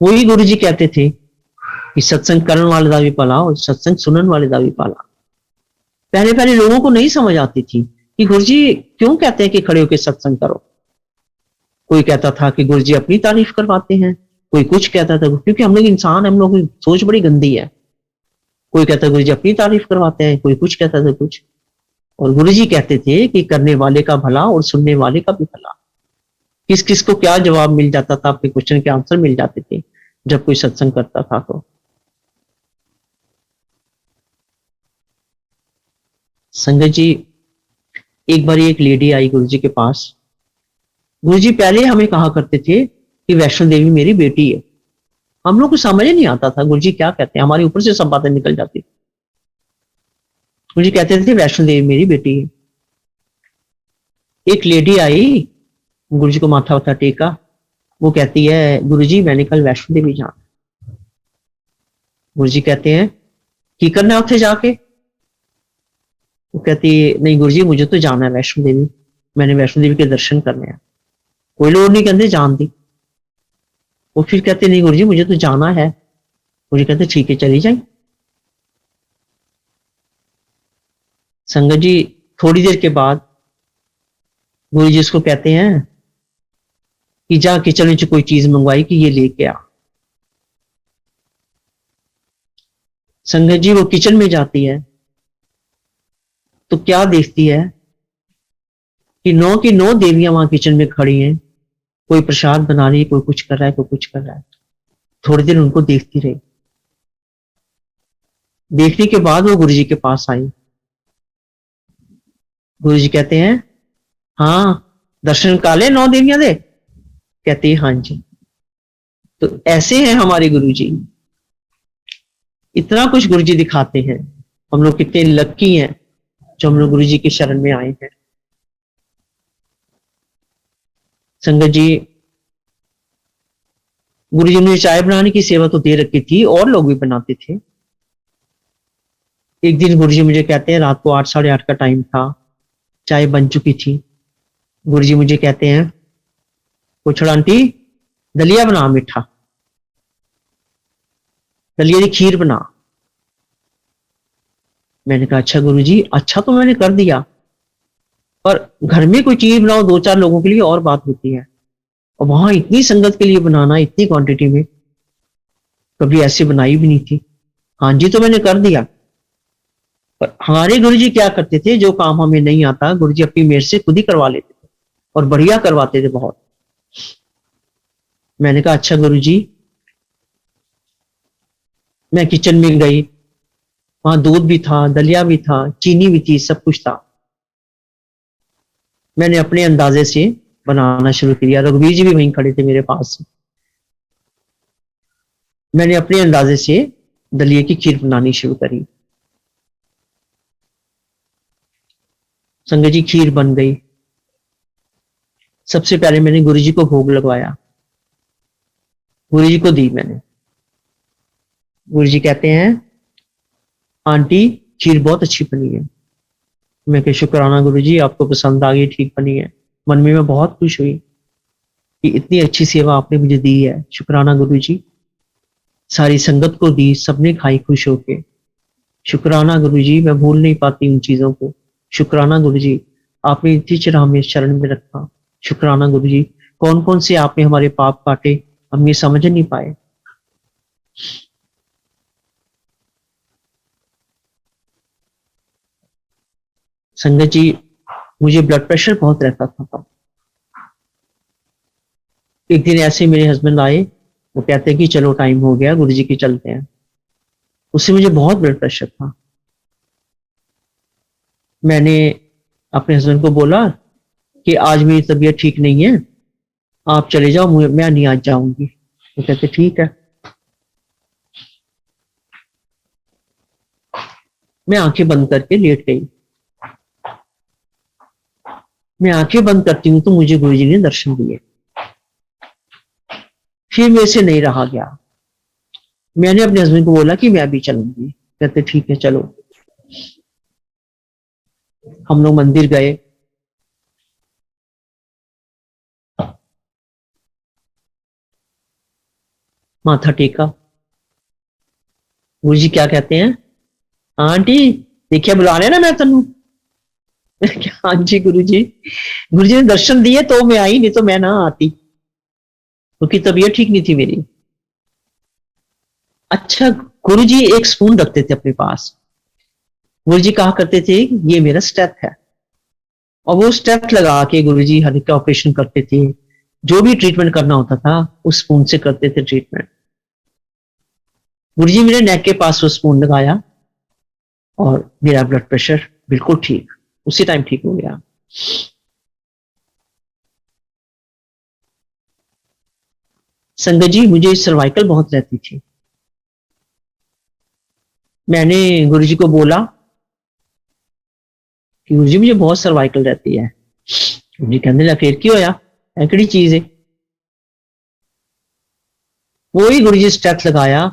वही गुरुजी कहते थे कि सत्संग करने वाले का भी भला और सत्संग सुनने वाले का भी भला। पहले पहले लोगों को नहीं समझ आती थी कि गुरुजी क्यों कहते हैं कि खड़े होकर सत्संग करो। कोई कहता था कि गुरुजी अपनी तारीफ करवाते हैं, कोई कुछ कहता था, क्योंकि हम लोग इंसान, हम लोग की सोच बड़ी गंदी है। कोई कहता गुरुजी अपनी तारीफ करवाते हैं, कोई कुछ कहता था कुछ। और गुरुजी कहते थे कि करने वाले का भला और सुनने वाले का भी भला। किस किस को क्या जवाब मिल जाता था, अपने क्वेश्चन के आंसर मिल जाते थे जब कोई सत्संग करता था। तो संगत जी, एक बार एक लेडी आई गुरुजी के पास। गुरुजी पहले हमें कहा करते थे कि वैष्णो देवी मेरी बेटी है। हम लोग को समझ नहीं आता था गुरुजी क्या कहते हैं, हमारे ऊपर से सब बातें निकल जाती। गुरुजी कहते थे वैष्णो देवी मेरी बेटी है। एक लेडी आई, गुरुजी को माथा वाथा टेका। वो कहती है गुरुजी मैंने कल वैष्णो देवी जाना। गुरुजी कहते हैं की करना है उत्थे जाके। वो कहती है नहीं गुरुजी मुझे तो जाना है वैष्णो देवी, मैंने वैष्णो देवी के दर्शन करने हैं। कोई लोग नहीं कहते जान दी। वो फिर कहते नहीं गुरुजी मुझे तो जाना है। गुरुजी कहते ठीक है चली जाए। संगत जी, थोड़ी देर के बाद गुरुजी उसको कहते हैं कि जा किचन में कोई चीज मंगवाई कि ये लेके आ। संगत जी, वो किचन में जाती है तो क्या देखती है कि 9 की 9 देवियां वहां किचन में खड़ी हैं। कोई प्रसाद बना रही है, कोई कुछ कर रहा है, कोई कुछ कर रहा है। थोड़ी देर उनको देखती रही। देखने के बाद वो गुरुजी के पास आई। गुरुजी कहते हैं हाँ दर्शन काले 9 देवियां दे। कहती है हाँ जी। तो ऐसे हैं हमारे गुरुजी। इतना कुछ गुरु जी दिखाते हैं। हम लोग कितने लक्की हैं जो हम लोग गुरु जी की शरण में आए हैं। संगत जी, गुरु जी ने चाय बनाने की सेवा तो दे रखी थी, और लोग भी बनाते थे। एक दिन गुरु जी मुझे कहते हैं, रात को 8 साढ़े 8 का टाइम था, चाय बन चुकी थी। गुरु जी मुझे कहते हैं, कुछड़ आंटी दलिया बना, मीठा दलिया की खीर बना। मैंने कहा अच्छा गुरु जी, अच्छा तो मैंने कर दिया, पर घर में कोई चीज बनाओ 2-4 लोगों के लिए और बात होती है, और वहां इतनी संगत के लिए बनाना इतनी क्वांटिटी में, कभी ऐसे बनाई भी नहीं थी। हाँ जी, तो मैंने कर दिया। पर हमारे गुरु जी क्या करते थे, जो काम हमें नहीं आता गुरु जी अपनी मेहर से खुद ही करवा लेते थे, और बढ़िया करवाते थे बहुत। मैंने कहा अच्छा गुरु जी। मैं किचन में गई, वहां दूध भी था, दलिया भी था, चीनी भी थी, सब कुछ था। मैंने अपने अंदाजे से बनाना शुरू किया। रघुवीर जी भी वहीं खड़े थे मेरे पास। मैंने अपने अंदाजे से दलिए की खीर बनानी शुरू करी। संगत जी, खीर बन गई। सबसे पहले मैंने गुरु जी को भोग लगवाया, गुरु जी को दी मैंने। गुरु जी कहते हैं, आंटी खीर बहुत अच्छी बनी है। मैं कह शुक्राना गुरु जी, आपको पसंद आ गई, ठीक बनी है। मन में मैं बहुत खुश हुई कि इतनी अच्छी सेवा आपने मुझे दी है। शुक्राना गुरु जी। सारी संगत को दी, सबने खाई खुश होके। शुक्राना गुरु जी, मैं भूल नहीं पाती उन चीजों को। शुक्राना गुरु जी, आपने इतनी चिर हमें शरण में रखा। शुक्राना गुरु जी, कौन कौन से आपने हमारे पाप काटे, हम ये समझ नहीं पाए। संगत जी, मुझे ब्लड प्रेशर बहुत रहता था तब। एक दिन ऐसे मेरे हस्बैंड आए, वो कहते हैं कि चलो टाइम हो गया, गुरु जी की चलते हैं। उससे मुझे बहुत ब्लड प्रेशर था। मैंने अपने हस्बैंड को बोला कि आज मेरी तबीयत ठीक नहीं है, आप चले जाओ, मैं नहीं आज जाऊंगी। वो कहते ठीक है। मैं आंखें बंद करके लेट गई। मैं आंखें बंद करती हूँ तो मुझे गुरु जी ने दर्शन दिए। फिर मेरे से नहीं रहा गया। मैंने अपने हस्बैंड को बोला कि मैं भी चलूंगी। कहते ठीक है चलो। हम लोग मंदिर गए। माथा टेका। गुरु जी क्या कहते हैं, आंटी देखिए बुला रहे ना मैं तेनू। हाँ जी गुरु जी। गुरु जी ने दर्शन दिए तो मैं आई, नहीं तो मैं ना आती, क्योंकि तबीयत ठीक नहीं थी मेरी। अच्छा, गुरु जी एक स्पून रखते थे अपने पास। गुरु जी कहा करते थे ये मेरा स्टेप है, और वो स्टेप लगा के गुरु जी हल्का ऑपरेशन करते थे। जो भी ट्रीटमेंट करना होता था उस स्पून से करते थे ट्रीटमेंट। गुरु जी मेरे नेक के पास वो स्पून लगाया, और मेरा ब्लड प्रेशर बिल्कुल ठीक, उसी टाइम ठीक हो गया। संगत जी, मुझे सर्वाइकल बहुत रहती थी। मैंने गुरु जी को बोला कि गुरु जी मुझे बहुत सर्वाइकल रहती है। गुरु जी कहने लगे फिर की होया, एकड़ी चीज है। वही गुरु जी स्टेप लगाया,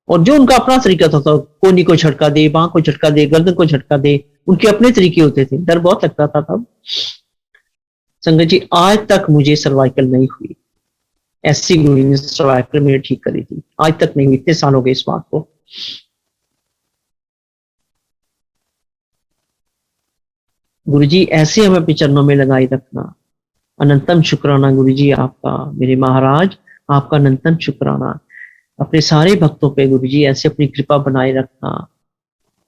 और जो उनका अपना तरीका था, तो कोनी को झटका दे, बांह को झटका दे, गर्दन को झटका दे, उनके अपने तरीके होते थे। डर बहुत लगता था तब। संगत जी, आज तक मुझे सर्वाइकल नहीं हुई। ऐसी गुरु जी ने सर्वाइकल मेरे ठीक करी थी, आज तक नहीं हुई। इतने साल हो गए इस बात को। गुरु जी ऐसे हमें अपने चरणों में लगाए रखना। अनंतम शुक्राना गुरु जी आपका, मेरे महाराज आपका अनंतम शुक्राना। अपने सारे भक्तों पे गुरु जी ऐसे अपनी कृपा बनाए रखना,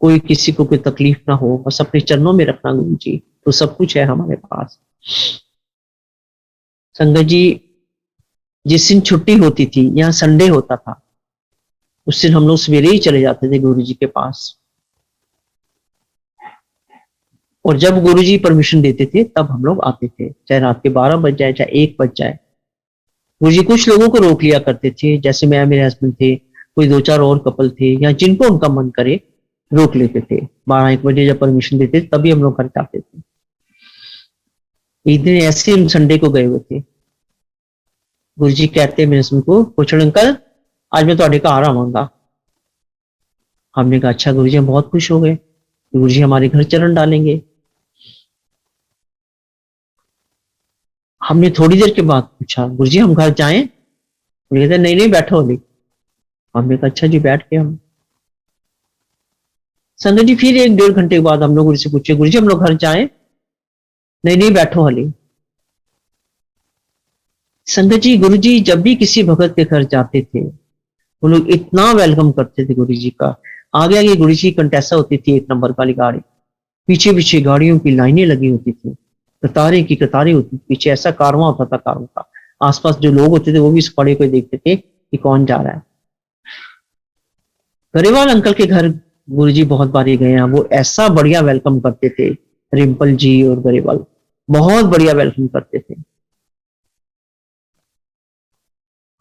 कोई किसी को कोई तकलीफ ना हो, बस अपने चरणों में रखना गुरु जी, तो सब कुछ है हमारे पास। संगत जी, जिस दिन छुट्टी होती थी, यहाँ संडे होता था, उस दिन हम लोग सवेरे ही चले जाते थे गुरु जी के पास। और जब गुरु जी परमिशन देते थे तब हम लोग आते थे, चाहे रात के 12 बज जाए, चाहे 1 बज जाए। गुरु जी कुछ लोगों को रोक लिया करते थे, जैसे मैं, मेरे हस्बैंड थे, कोई दो चार और कपल थे या जिनको उनका मन करे रोक लेते थे। 12-1 बजे जब परमिशन देते तभी हम लोग घर जाते थे। एक दिन ऐसे हम संडे को गए हुए थे। गुरु जी कहते मेरे हस्बैंड को, पूछो अंकल आज मैं थोड़े घर आवांगा। हमने कहा अच्छा गुरु जी, हम बहुत खुश हो गए, गुरु जी हमारे घर चरण डालेंगे। हमने थोड़ी देर के बाद पूछा गुरु जी हम घर जाएं? उन्होंने कहते नहीं नहीं बैठो अभी। हमने कहा अच्छा जी, बैठ के हम संगत जी फिर 1-1.5 घंटे के बाद हम लोग गुरु से पूछे गुरु जी हम लोग घर जाएं? नहीं नहीं बैठो हाली। संगत जी गुरु जी जब भी किसी भगत के घर जाते थे वो लोग इतना वेलकम करते थे गुरु जी का। आगे आगे गुरु जी की कंटेसा होती थी, 1 नंबर वाली गाड़ी, पीछे पीछे गाड़ियों की लाइनें लगी होती थी, कतारें की कतारें होती थी, पीछे ऐसा कारवां होता था कारों का। आसपास जो लोग होते थे वो भी इस खड़े को देखते थे कि कौन जा रहा है। गरेवाल अंकल के घर गुरु जी बहुत बारी गए हैं, वो ऐसा बढ़िया वेलकम करते थे। रिम्पल जी और गरेवाल बहुत बढ़िया वेलकम करते थे।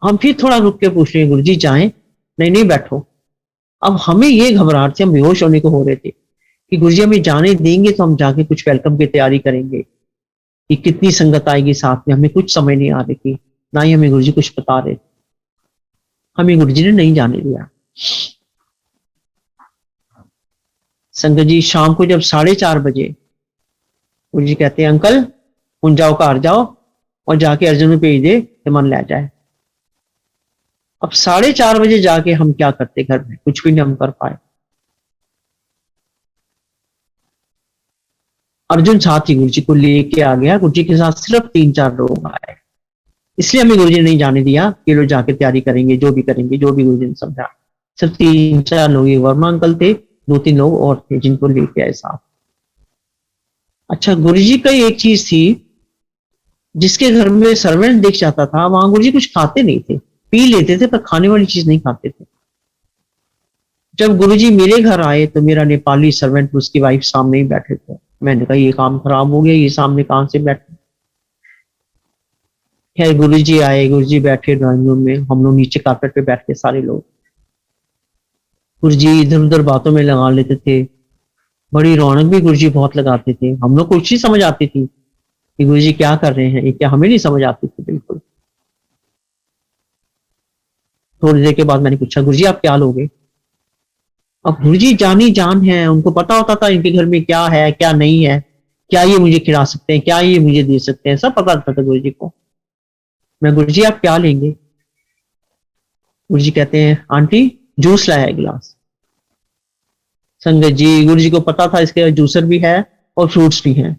हम फिर थोड़ा रुक के पूछ रहे हैं गुरु जी जाएं? नहीं नहीं बैठो। अब हमें ये घबराहट से हम बेहोश होने को हो रहे थे कि गुरु जी हमें जाने देंगे तो हम जाके कुछ वेलकम की तैयारी करेंगे कि कितनी संगत आएगी साथ में, हमें कुछ समझ नहीं आ रही थी, ना ही हमें गुरु जी कुछ बता रहे थे। हमें गुरु जी ने नहीं जाने दिया। संगत जी शाम को जब 4:30 बजे गुरु जी कहते हैं अंकल हुन जाओ घर जाओ और जाके अर्जुन में भेज दे तो मन ले जाए। अब 4:30 बजे जाके हम क्या करते, घर में कुछ भी नहीं हम कर पाए। अर्जुन साथ ही गुरु जी को लेके आ गया, गुरु जी के साथ सिर्फ 3-4 लोग आए, इसलिए हमें गुरु जी ने नहीं जाने दिया कि लोग जाके तैयारी करेंगे, जो भी करेंगे, जो भी गुरु जी ने समझा। सिर्फ 3-4 लोग, वर्मा अंकल थे, 2-3 लोग और थे जिनको लेके आए साथ। अच्छा गुरु जी का एक चीज थी, जिसके घर में सर्वेंट दिख जाता था वहां गुरु जी कुछ खाते नहीं थे, पी लेते थे पर खाने वाली चीज नहीं खाते थे। जब गुरुजी मेरे घर आए तो मेरा नेपाली सर्वेंट उसकी वाइफ सामने ही बैठे थे। मैंने कहा ये काम खराब हो गया, ये सामने कहां से बैठे। खैर गुरुजी आए, गुरुजी बैठे ड्राइंग रूम में, हम लोग नीचे कारपेट पे बैठ के सारे लोग। गुरुजी इधर उधर बातों में लगा लेते थे, बड़ी रौनक भी गुरुजी बहुत लगाते थे। हम लोग को कुछ ही समझ आती थी कि गुरुजी क्या कर रहे हैं, ये क्या हमें नहीं समझ आती थी बिल्कुल। थोड़ी देर के बाद मैंने पूछा गुरुजी आप क्या लोगे? अब गुरुजी जानी जान है, उनको पता होता था इनके घर में क्या है क्या नहीं है, क्या ये मुझे खिला सकते हैं, क्या ये मुझे दे सकते हैं, सब पता था गुरुजी को। मैं गुरुजी आप क्या लेंगे? गुरुजी कहते हैं आंटी जूस लाया है गिलास। संगत जी गुरुजी को पता था इसके जूसर भी है और फ्रूट्स भी हैं।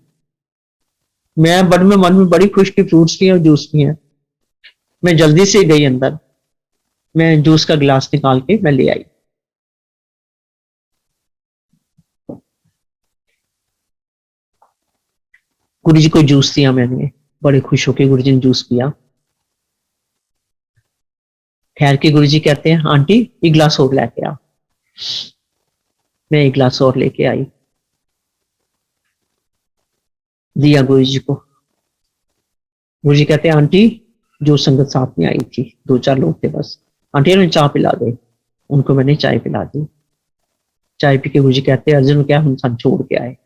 मैं बड़ में मन में बड़ी खुश की फ्रूट्स भी हैं और जूस भी हैं। मैं जल्दी से गई अंदर, मैं जूस का गिलास निकाल के मैं ले आई। गुरुजी को जूस दिया मैंने, बड़े खुश होके गुरुजी ने जूस पिया। ठहर के गुरुजी कहते हैं आंटी एक गिलास और लेके आ। मैं एक गिलास और लेके आई, दिया गुरुजी को। गुरुजी कहते हैं आंटी जो संगत साथ में आई थी 2-4 लोग थे बस, आंटी ने चाय पिला दे। उनको मैंने चाय पिला दी। चाय पी के गुरुजी कहते हैं अर्जुन क्या हम सन छोड़ के आए।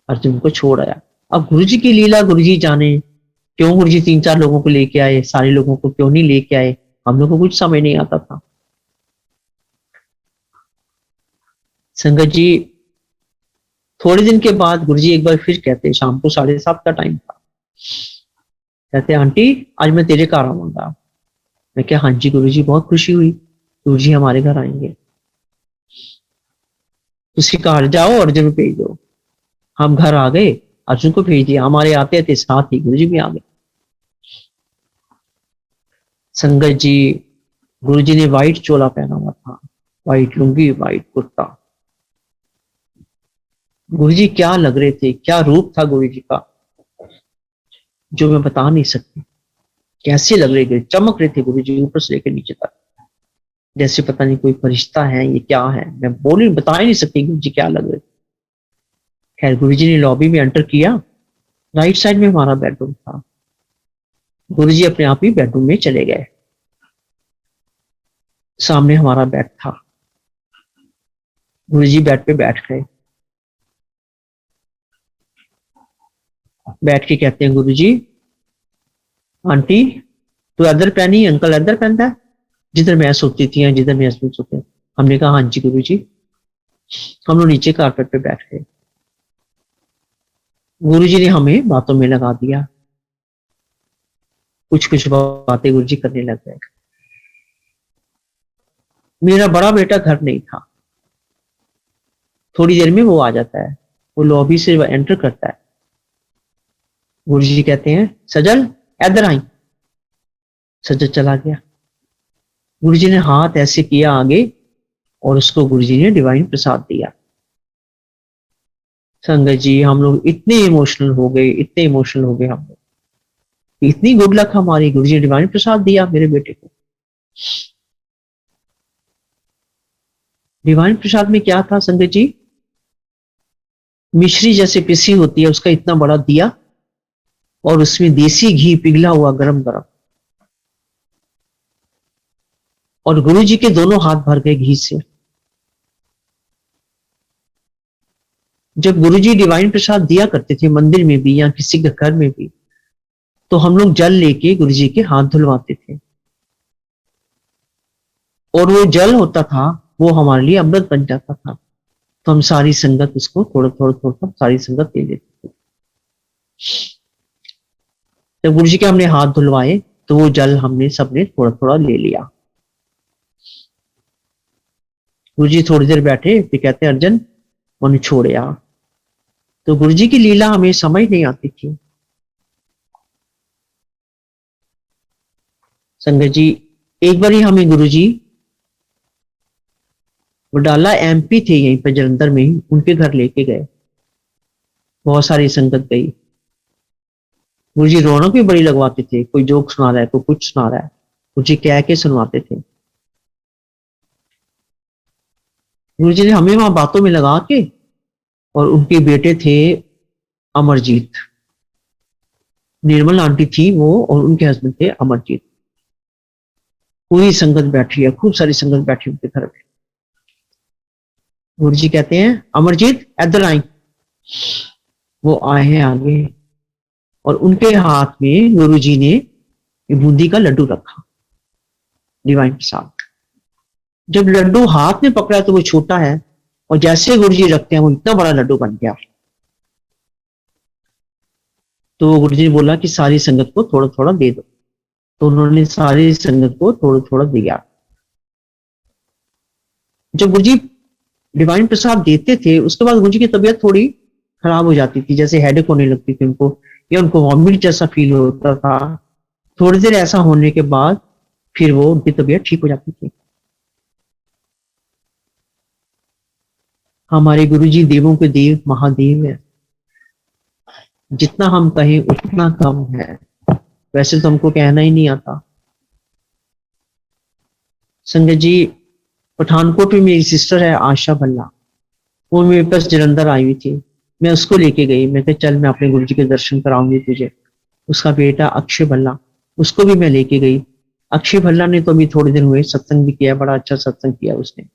अर्जुन को छोड़ आया। अब गुरुजी की लीला गुरुजी जाने, क्यों गुरुजी 3-4 लोगों को लेके आए, सारे लोगों को क्यों नहीं लेके आए, हम लोग को कुछ समझ नहीं आता था। संगत जी थोड़े दिन के बाद गुरुजी एक बार फिर कहते, शाम को 7:30 का टाइम था, कहते आंटी आज मैं तेरे घर आऊंगा। मैं क्या हाँ जी गुरुजी, बहुत खुशी हुई गुरुजी हमारे घर आएंगे। उसके घर जाओ अर्जुन को भेज दो। हम घर आ गए, अर्जुन को भेज दिया, हमारे आते थे साथ ही गुरुजी भी आ गए। संगत जी गुरुजी ने व्हाइट चोला पहना हुआ था, व्हाइट लुंगी, व्हाइट कुर्ता। गुरुजी क्या लग रहे थे, क्या रूप था गुरुजी का जो मैं बता नहीं सकती। कैसे लग रहे थे, चमक रहे थे गुरुजी ऊपर से लेकर नीचे तक, जैसे पता नहीं कोई फरिश्ता है, ये क्या है, मैं बोल बता ही नहीं सकती गुरुजी क्या लग रहे थे। खैर गुरुजी ने लॉबी में एंटर किया, राइट साइड में हमारा बेडरूम था। गुरुजी अपने आप ही बेडरूम में चले गए। सामने हमारा बेड था। गुरुजी बेड पे बैठ गए, बैठ के कहते हैं, गुरुजी आंटी तू इधर पहनी, अंकल इधर पहनता है, जिधर मैं सोती थी या जिधर मैं हस्बैंड सोते हैं। हमने कहा हाँ जी गुरुजी। हम लोग नीचे कारपेट पे बैठ गए। गुरुजी ने हमें बातों में लगा दिया, कुछ कुछ बातें गुरुजी करने लग गए। मेरा बड़ा बेटा घर नहीं था। थोड़ी देर में वो आ जाता है, वो लॉबी से एंटर करता है। गुरुजी कहते हैं सजल इधर आई। सजल चला गया। गुरुजी ने हाथ ऐसे किया आगे और उसको गुरुजी ने डिवाइन प्रसाद दिया। संगत जी हम लोग इतने इमोशनल हो गए, इतने इमोशनल हो गए हम लोग। इतनी गुड लक हमारी, गुरुजी ने डिवाइन प्रसाद दिया मेरे बेटे को। डिवाइन प्रसाद में क्या था संगत जी? मिश्री जैसे पिसी होती है उसका इतना बड़ा दिया, और उसमें देसी घी पिघला हुआ गरम गरम, और गुरुजी के दोनों हाथ भर गए घी से। जब गुरुजी डिवाइन प्रसाद दिया करते थे मंदिर में भी या किसी के घर में भी, तो हम लोग जल लेके गुरुजी के हाथ धुलवाते थे, और वो जल होता था वो हमारे लिए अमृत बन जाता था। तो हम सारी संगत उसको थोड़ा थोड़ा थोड़ा सारी संगत ले लेते थे। जब गुरुजी के हमने हाथ धुलवाए तो वो जल हमने सबने थोड़ा थोड़ा ले लिया। गुरुजी थोड़ी देर बैठे, फिर कहते अर्जन उन्हें छोड़या। तो गुरुजी की लीला हमें समझ नहीं आती थी। संगत जी एक बार ही हमें गुरुजी वडाला एमपी थे यहीं पर जलंधर में ही, उनके घर लेके गए। बहुत सारी संगत गई। गुरुजी रौनक भी बड़ी लगवाते थे, कोई जोक सुना रहा है, कोई कुछ सुना रहा है, गुरुजी कह के सुनवाते थे। गुरुजी ने हमें वहां बातों में लगा के, और उनके बेटे थे अमरजीत, निर्मल आंटी थी वो, और उनके हस्बैंड थे अमरजीत। पूरी संगत बैठी है, खूब सारी संगत बैठी उनके घर में। गुरुजी कहते हैं अमरजीत इधर आई। वो आए हैं आगे, और उनके हाथ में गुरुजी ने बूंदी का लड्डू रखा, डिवाइन प्रसाद। जब लड्डू हाथ में पकड़ा तो वो छोटा है, और जैसे गुरुजी रखते हैं वो इतना बड़ा लड्डू बन गया। तो गुरुजी ने बोला कि सारी संगत को थोड़ा थोड़ा दे दो। तो उन्होंने सारी संगत को थोड़ा थोड़ा दिया। जब गुरुजी डिवाइन प्रसाद देते थे उसके बाद गुरुजी की तबीयत थोड़ी खराब हो जाती थी, जैसे हेडेक होने लगती थी उनको, या उनको वॉमिट जैसा फील होता था। थोड़ी देर ऐसा होने के बाद फिर वो उनकी तबीयत ठीक हो जाती थी। हमारे गुरुजी देवों के देव महादेव है, जितना हम कहें उतना कम है। वैसे तो हमको कहना ही नहीं आता। संगत जी पठानकोट में मेरी सिस्टर है आशा भल्ला, वो मेरे पास जलंधर आई हुई थी। मैं उसको लेके गई, मैं कहा चल मैं अपने गुरुजी के दर्शन कराऊंगी तुझे। उसका बेटा अक्षय भल्ला, उसको भी मैं लेके गई। अक्षय भल्ला ने तो अभी थोड़े दिन हुए सत्संग भी किया, बड़ा अच्छा सत्संग किया उसने।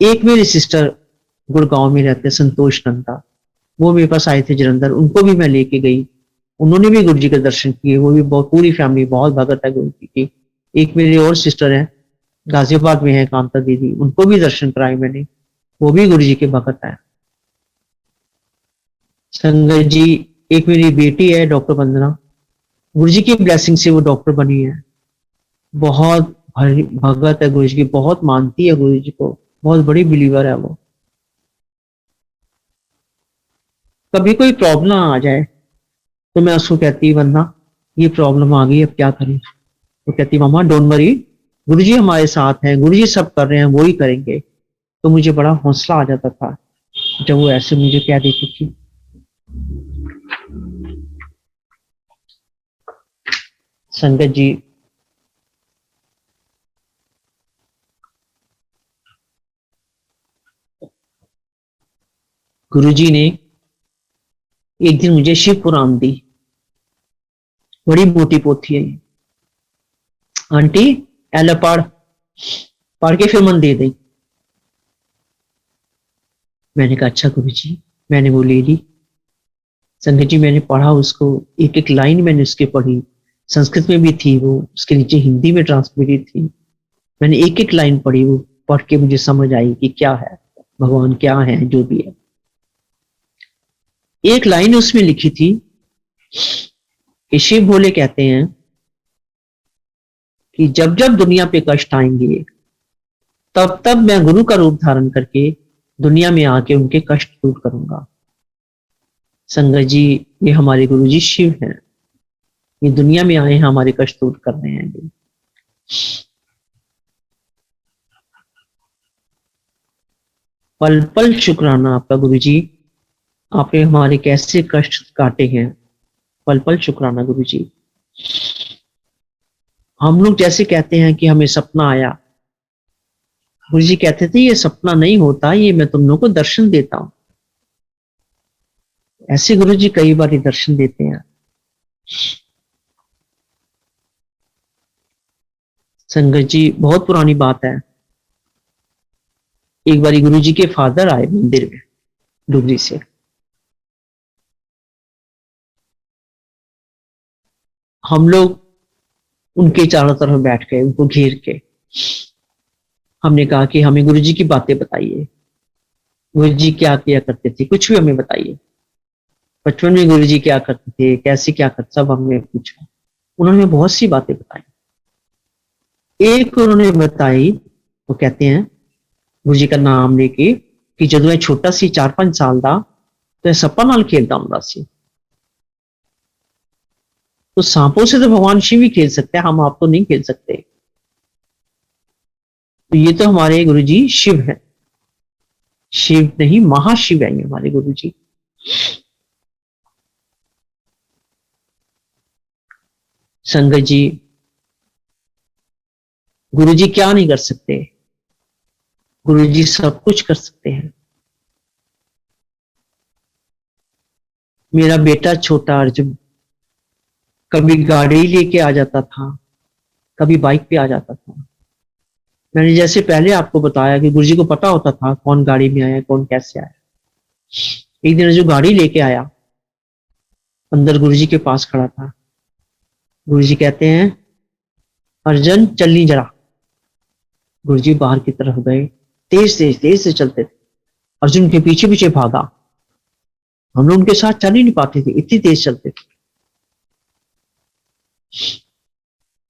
एक मेरी सिस्टर गुड़गांव में रहते संतोष नंदा, वो मेरे पास आए थे जलंधर, उनको भी मैं लेके गई। उन्होंने भी गुरुजी के दर्शन किए, वो भी बहुत, पूरी फैमिली बहुत भगत है गुरुजी की। एक मेरी और सिस्टर है गाजियाबाद में है कांता दीदी, उनको भी दर्शन कराए मैंने, वो भी गुरुजी के भगत है। संगत जी एक मेरी बेटी है डॉक्टर वंदना, गुरुजी की ब्लेसिंग से वो डॉक्टर बनी है। बहुत भगत है गुरुजी की, बहुत मानती है गुरुजी को, बहुत बड़ी बिलीवर है वो। कभी कोई प्रॉब्लम आ जाए तो मैं उसको कहती वंदना ये प्रॉब्लम आ गई अब क्या करें, तो कहती मामा डोंट वरी, गुरुजी हमारे साथ हैं, गुरुजी सब कर रहे हैं, वो ही करेंगे। तो मुझे बड़ा हौसला आ जाता था जब वो ऐसे मुझे कह देती थी। संगत जी गुरुजी ने एक दिन मुझे शिव पुराण दी, बड़ी मोटी पोथी है ये। आंटी एला पढ़, पढ़ के फिर मन दे दी। मैंने कहा अच्छा गुरु जी। मैंने वो ले ली। संगत जी मैंने पढ़ा उसको, एक एक लाइन मैंने उसकी पढ़ी। संस्कृत में भी थी वो, उसके नीचे हिंदी में ट्रांसलेटेड थी। मैंने एक एक लाइन पढ़ी, वो पढ़ के मुझे समझ आई कि क्या है, भगवान क्या है, जो भी है। एक लाइन उसमें लिखी थी कि शिव भोले कहते हैं कि जब जब दुनिया पे कष्ट आएंगे, तब तब मैं गुरु का रूप धारण करके दुनिया में आके उनके कष्ट दूर करूंगा। संगत जी, ये हमारे गुरु जी शिव हैं। ये दुनिया में आए हैं हमारे कष्ट दूर करने हैं ये। पल पल शुक्राना आपका गुरु जी, आपने हमारे कैसे कष्ट काटे हैं। पल पल शुक्राना गुरु जी। हम लोग जैसे कहते हैं कि हमें सपना आया, गुरु जी कहते थे ये सपना नहीं होता, ये मैं तुम लोगों को दर्शन देता हूं। ऐसे गुरु जी कई बार दर्शन देते हैं। संगत जी बहुत पुरानी बात है। एक बार गुरु जी के फादर आए मंदिर में डुगरी से। हम लोग उनके चारों तरफ बैठ गए, उनको घेर के। हमने कहा कि हमें गुरु जी की बातें बताइए, गुरु जी क्या किया करते थे, कुछ भी हमें बताइए। बचपन में गुरु जी क्या करते थे, कैसे क्या करते, सब हमने पूछा। उन्होंने बहुत सी बातें बताई। एक उन्होंने बताई, वो कहते हैं गुरु जी का नाम लेके कि जब मैं छोटा सी 4-5 साल था तो सप्पा नाल खेलता हूं सी। तो सांपों से तो भगवान शिव ही खेल सकते हैं, हम आप तो नहीं खेल सकते। तो ये तो हमारे गुरु जी शिव है। शिव नहीं, महाशिव है ये हमारे गुरु जी। संगत जी, गुरु जी क्या नहीं कर सकते, गुरु जी सब कुछ कर सकते हैं। मेरा बेटा छोटा अर्जुन कभी गाड़ी लेके आ जाता था, कभी बाइक पे आ जाता था। मैंने जैसे पहले आपको बताया कि गुरु जी को पता होता था कौन गाड़ी में आया, कौन कैसे आया। एक दिन जो गाड़ी लेके आया, अंदर गुरु जी के पास खड़ा था। गुरु जी कहते हैं अर्जुन चलनी जरा। गुरु जी बाहर की तरफ गए, तेज से चलते थे। अर्जुन के पीछे पीछे भागा। हम लोग उनके साथ चल ही नहीं पाते थे, इतनी तेज चलते थे।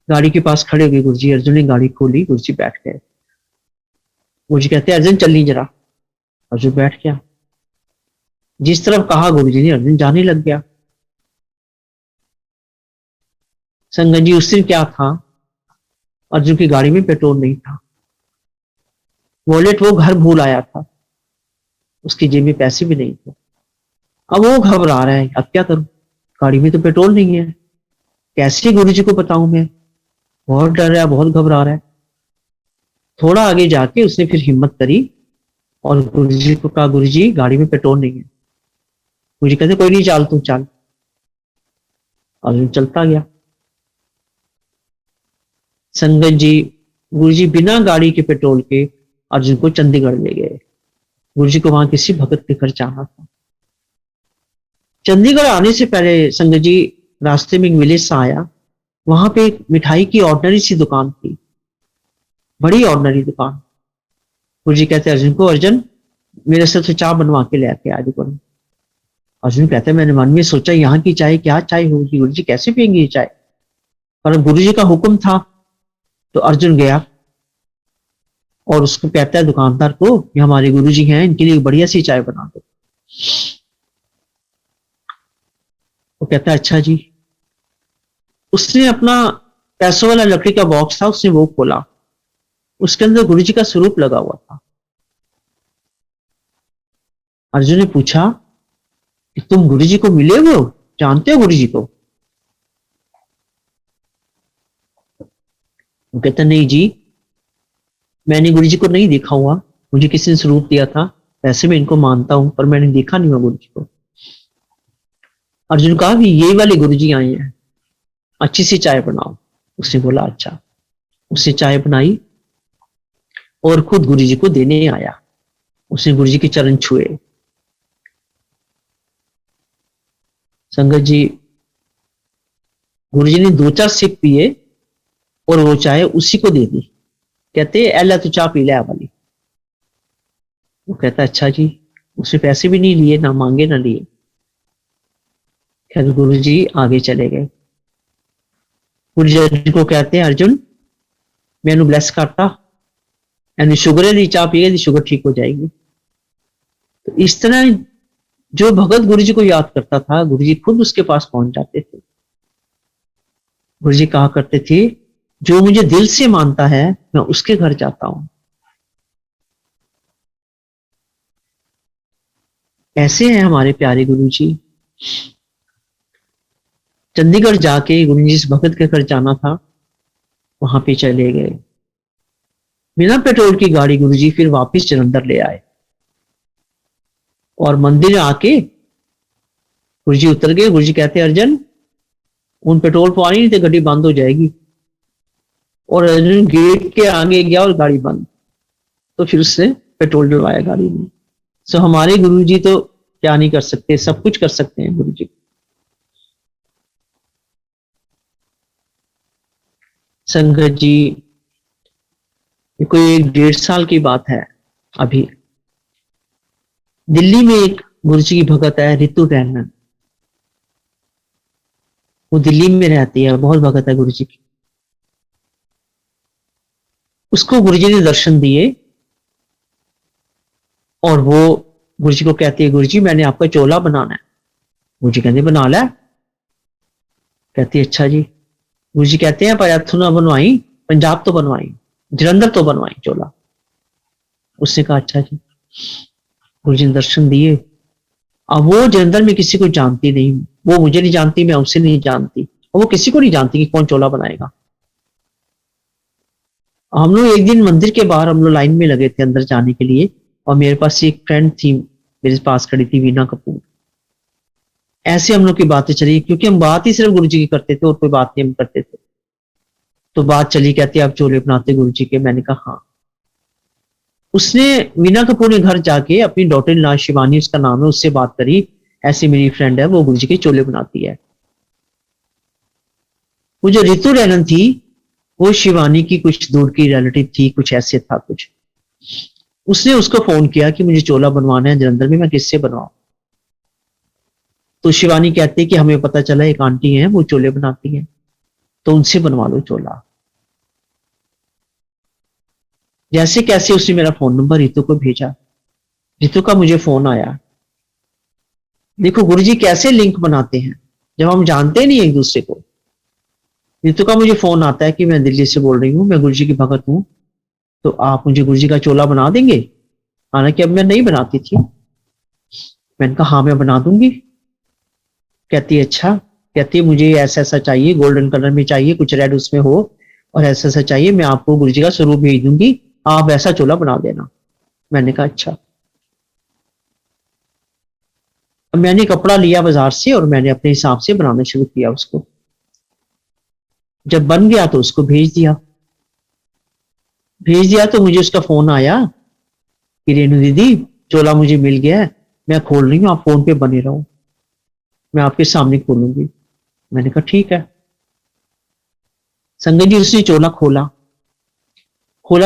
गाड़ी के पास खड़े हो गए गुरु जी। अर्जुन ने गाड़ी खोली, गुरु जी बैठ गए। गुरु जी कहते हैं अर्जुन चलनी जरा। अर्जुन बैठ गया। जिस तरफ कहा गुरु जी ने, अर्जुन जाने लग गया। संगत जी उस दिन क्या था, अर्जुन की गाड़ी में पेट्रोल नहीं था। वॉलेट वो घर भूल आया था, उसकी जेब में पैसे भी नहीं थे। अब वो घबरा रहा है, अब क्या करूं, गाड़ी में तो पेट्रोल नहीं है, कैसे गुरु जी को बताऊं मैं। बहुत डर रहा है, बहुत घबरा रहा है। थोड़ा आगे जाके उसने फिर हिम्मत करी और गुरु जी को कहा गुरु जी गाड़ी में पेट्रोल नहीं है। गुरु जी कहते कोई नहीं, चल तू चल। अर्जुन चलता गया। संगत जी, गुरु जी बिना गाड़ी के पेट्रोल के अर्जुन को चंडीगढ़ ले गए। गुरु जी को वहां किसी भगत के घर जाना था। चंडीगढ़ आने से पहले संगत जी रास्ते में एक विलेज सा आया। वहां पे एक मिठाई की ऑर्डनरी सी दुकान थी, बड़ी ऑर्डनरी दुकान। गुरु जी कहते अर्जुन को अर्जुन मेरे से तो चाय बनवा के ले आके आ दुकान। अर्जुन कहते मैंने मन में सोचा यहाँ की चाय क्या चाय होगी, गुरु जी कैसे पियेंगे ये चाय। पर गुरु जी का हुक्म था तो अर्जुन गया और उसको कहता है दुकानदार को ये हमारे गुरु जी हैं, इनके लिए बढ़िया सी चाय बना दो। वो कहता है अच्छा जी। उसने अपना पैसों वाला लकड़ी का बॉक्स था, उसने वो खोला। उसके अंदर गुरु जी का स्वरूप लगा हुआ था। अर्जुन ने पूछा कि तुम गुरु जी को मिले हुए हो, जानते हो गुरु जी को। वो कहता नहीं जी, मैंने गुरु जी को नहीं देखा हुआ, मुझे किसी ने स्वरूप दिया था, वैसे मैं इनको मानता हूं पर मैंने देखा नहीं हुआ गुरु जी को। अर्जुन कहा कि ये वाले गुरु जी आए हैं, अच्छी सी चाय बनाओ। उसने बोला अच्छा। उसने चाय बनाई और खुद गुरु जी को देने आया। उसने गुरु जी के चरण छुए। संगत जी, गुरु जी ने 2-4 सिप पिए और वो चाय उसी को दे दी। कहते एला तू चाय पी ले वाली। वो कहता अच्छा जी। उसने पैसे भी नहीं लिए, ना मांगे ना लिए। खैर गुरु जी आगे चले गए। गुरु जी को कहते हैं अर्जुन, मैनू ब्लेस करता, एनु शुगर है, चाह पिए शुगर ठीक हो जाएगी। तो इस तरह जो भगत गुरु जी को याद करता था, गुरु जी खुद उसके पास पहुंच जाते थे। गुरु जी कहा करते थे, जो मुझे दिल से मानता है मैं उसके घर जाता हूं। ऐसे हैं हमारे प्यारे गुरु जी। चंडीगढ़ जाके गुरु जी इस भगत के घर जाना था, वहां पे चले गए। बिना पेट्रोल की गाड़ी गुरु जी फिर वापस जलंधर ले आए और मंदिर आके गुरु जी उतर गए। गुरु जी कहते अर्जन, उन पेट्रोल पवानी नहीं तो गाड़ी बंद हो जाएगी। और अर्जुन गेट के आगे गया और गाड़ी बंद। तो फिर उससे पेट्रोल डलवाया गाड़ी में। सो हमारे गुरु जी तो क्या नहीं कर सकते, सब कुछ कर सकते हैं गुरु जी। संगत जी, ये कोई 1.5 साल की बात है। अभी दिल्ली में एक गुरु जी की भगत है रितु टैनन। वो दिल्ली में रहती है, बहुत भगत है गुरु जी की। उसको गुरु जी ने दर्शन दिए और वो गुरु जी को कहती है, गुरु जी मैंने आपका चोला बनाना है। गुरु जी कहते बना ला। कहती है अच्छा जी। गुरु जी कहते हैं पर इथों ना बनवाई, पंजाब तो बनवाई, जलंधर तो बनवाई चोला। उसने कहा अच्छा जी। गुरु जी ने दर्शन दिए। अब वो जलंधर में किसी को जानती नहीं, वो मुझे नहीं जानती, मैं उसे नहीं जानती, और वो किसी को नहीं जानती कि कौन चोला बनाएगा। हम लोग एक दिन मंदिर के बाहर हम लोग लाइन में लगे थे अंदर जाने के लिए, और मेरे पास एक फ्रेंड थी, मेरे पास खड़ी थी वीना कपूर। ऐसे हम लोग की बातें चली, क्योंकि हम बात ही सिर्फ गुरु जी की करते थे और कोई बात नहीं हम करते थे। तो बात चली, कहती आप चोले बनाते गुरु जी के? मैंने कहा हाँ। उसने वीना कपूर ने घर जाके अपनी डॉटर इन लॉ शिवानी उसका नाम है, उससे बात करी, ऐसी मेरी फ्रेंड है वो गुरु जी के चोले बनाती है। वो जो रितु रैनन थी वो शिवानी की कुछ दूर की रिलेटिव थी, कुछ ऐसे था कुछ। उसने उसको फोन किया कि मुझे चोला बनवाना है जलंधर में, मैं किससे बनवाऊं? तो शिवानी कहती है कि हमें पता चला एक आंटी है वो चोले बनाती है, तो उनसे बनवा लो चोला। जैसे कैसे उसने मेरा फोन नंबर रितु को भेजा। रितु का मुझे फोन आया। देखो गुरुजी कैसे लिंक बनाते हैं जब हम जानते नहीं एक दूसरे को। रितु का मुझे फोन आता है कि मैं दिल्ली से बोल रही हूँ, मैं गुरुजी की भगत हूँ, तो आप मुझे गुरुजी का चोला बना देंगे? हालांकि अब मैं नहीं बनाती थी। मैंने कहा हाँ मैं बना दूंगी। कहती है अच्छा। कहती है मुझे ऐसा ऐसा चाहिए, गोल्डन कलर में चाहिए, कुछ रेड उसमें हो, और ऐसा ऐसा चाहिए, मैं आपको गुरुजी का स्वरूप भेज दूंगी, आप ऐसा चोला बना देना। मैंने कहा अच्छा। अब मैंने कपड़ा लिया बाजार से और मैंने अपने हिसाब से बनाना शुरू किया उसको। जब बन गया तो उसको भेज दिया। तो मुझे उसका फोन आया कि रेणु दीदी चोला मुझे मिल गया है, मैं खोल रही हूँ, आप फोन पे बने रहो, मैं आपके सामने खोलूंगी। मैंने कहा ठीक है। संगत जी उसने चोला खोला।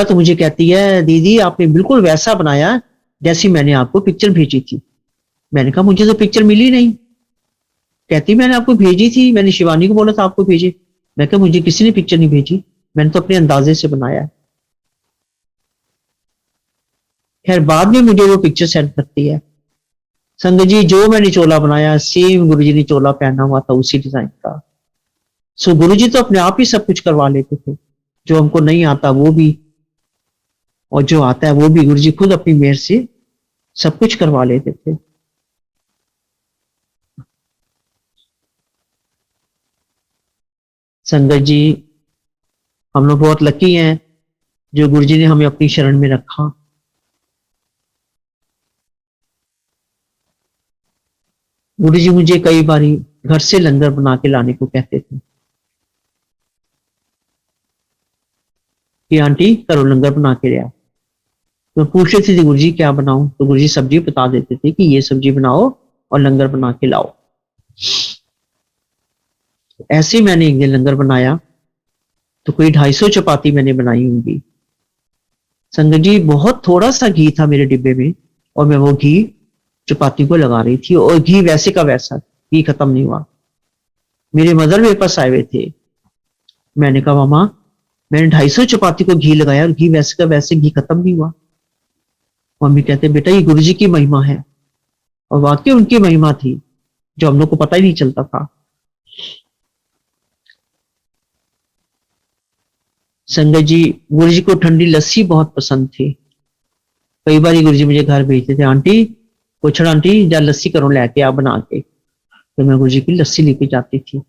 तो मुझे कहती है दीदी आपने बिल्कुल वैसा बनाया जैसी मैंने आपको पिक्चर भेजी थी। मैंने कहा मुझे तो पिक्चर मिली नहीं। कहती मैंने आपको भेजी थी, मैंने शिवानी को बोला था आपको भेजे। मैं कहा मुझे किसी ने पिक्चर नहीं भेजी, मैंने तो अपने अंदाजे से बनाया है। खैर बाद में मुझे वो पिक्चर सेंड करती है। संगत जी जो मैंने चोला बनाया सेम गुरुजी ने चोला पहना हुआ था उसी डिजाइन का। सो गुरुजी तो अपने आप ही सब कुछ करवा लेते थे, जो हमको नहीं आता वो भी, और जो आता है वो भी गुरुजी खुद अपनी मेहर से सब कुछ करवा लेते थे। संगत जी हम लोग बहुत लकी हैं जो गुरुजी ने हमें अपनी शरण में रखा। गुरुजी मुझे कई बारी घर से लंगर बना के लाने को कहते थे। कि आंटी करो लंगर बना के लिया। तो मैं पूछ रही थी गुरु जी क्या बनाऊं, तो गुरु जी सब्जी बता देते थे कि ये सब्जी बनाओ और लंगर बना के लाओ। ऐसे ही मैंने एक दिन लंगर बनाया, तो कोई 250 चपाती मैंने बनाई होंगी। संगत जी बहुत थोड़ा सा घी था मेरे डिब्बे में, और मैं वो घी चपाती को लगा रही थी, और घी वैसे का वैसा, घी खत्म नहीं हुआ। मेरे मदर मेरे पास आए हुए थे। मैंने कहा मामा, मैंने 250 चपाती को घी लगाया और घी वैसे का वैसे घी खत्म नहीं हुआ। मम्मी कहते बेटा ये गुरु जी की महिमा है। और वाकई उनकी महिमा थी, जो हम लोग को पता ही नहीं चलता था। संगत जी, गुरु जी को ठंडी लस्सी बहुत पसंद थी। कई बार गुरु जी मुझे घर भेजते थे, आंटी पूछड़ आंटी जा लस्सी करो लेके आ बना के। तो मैं गुरु जी की लस्सी लेके जाती थी,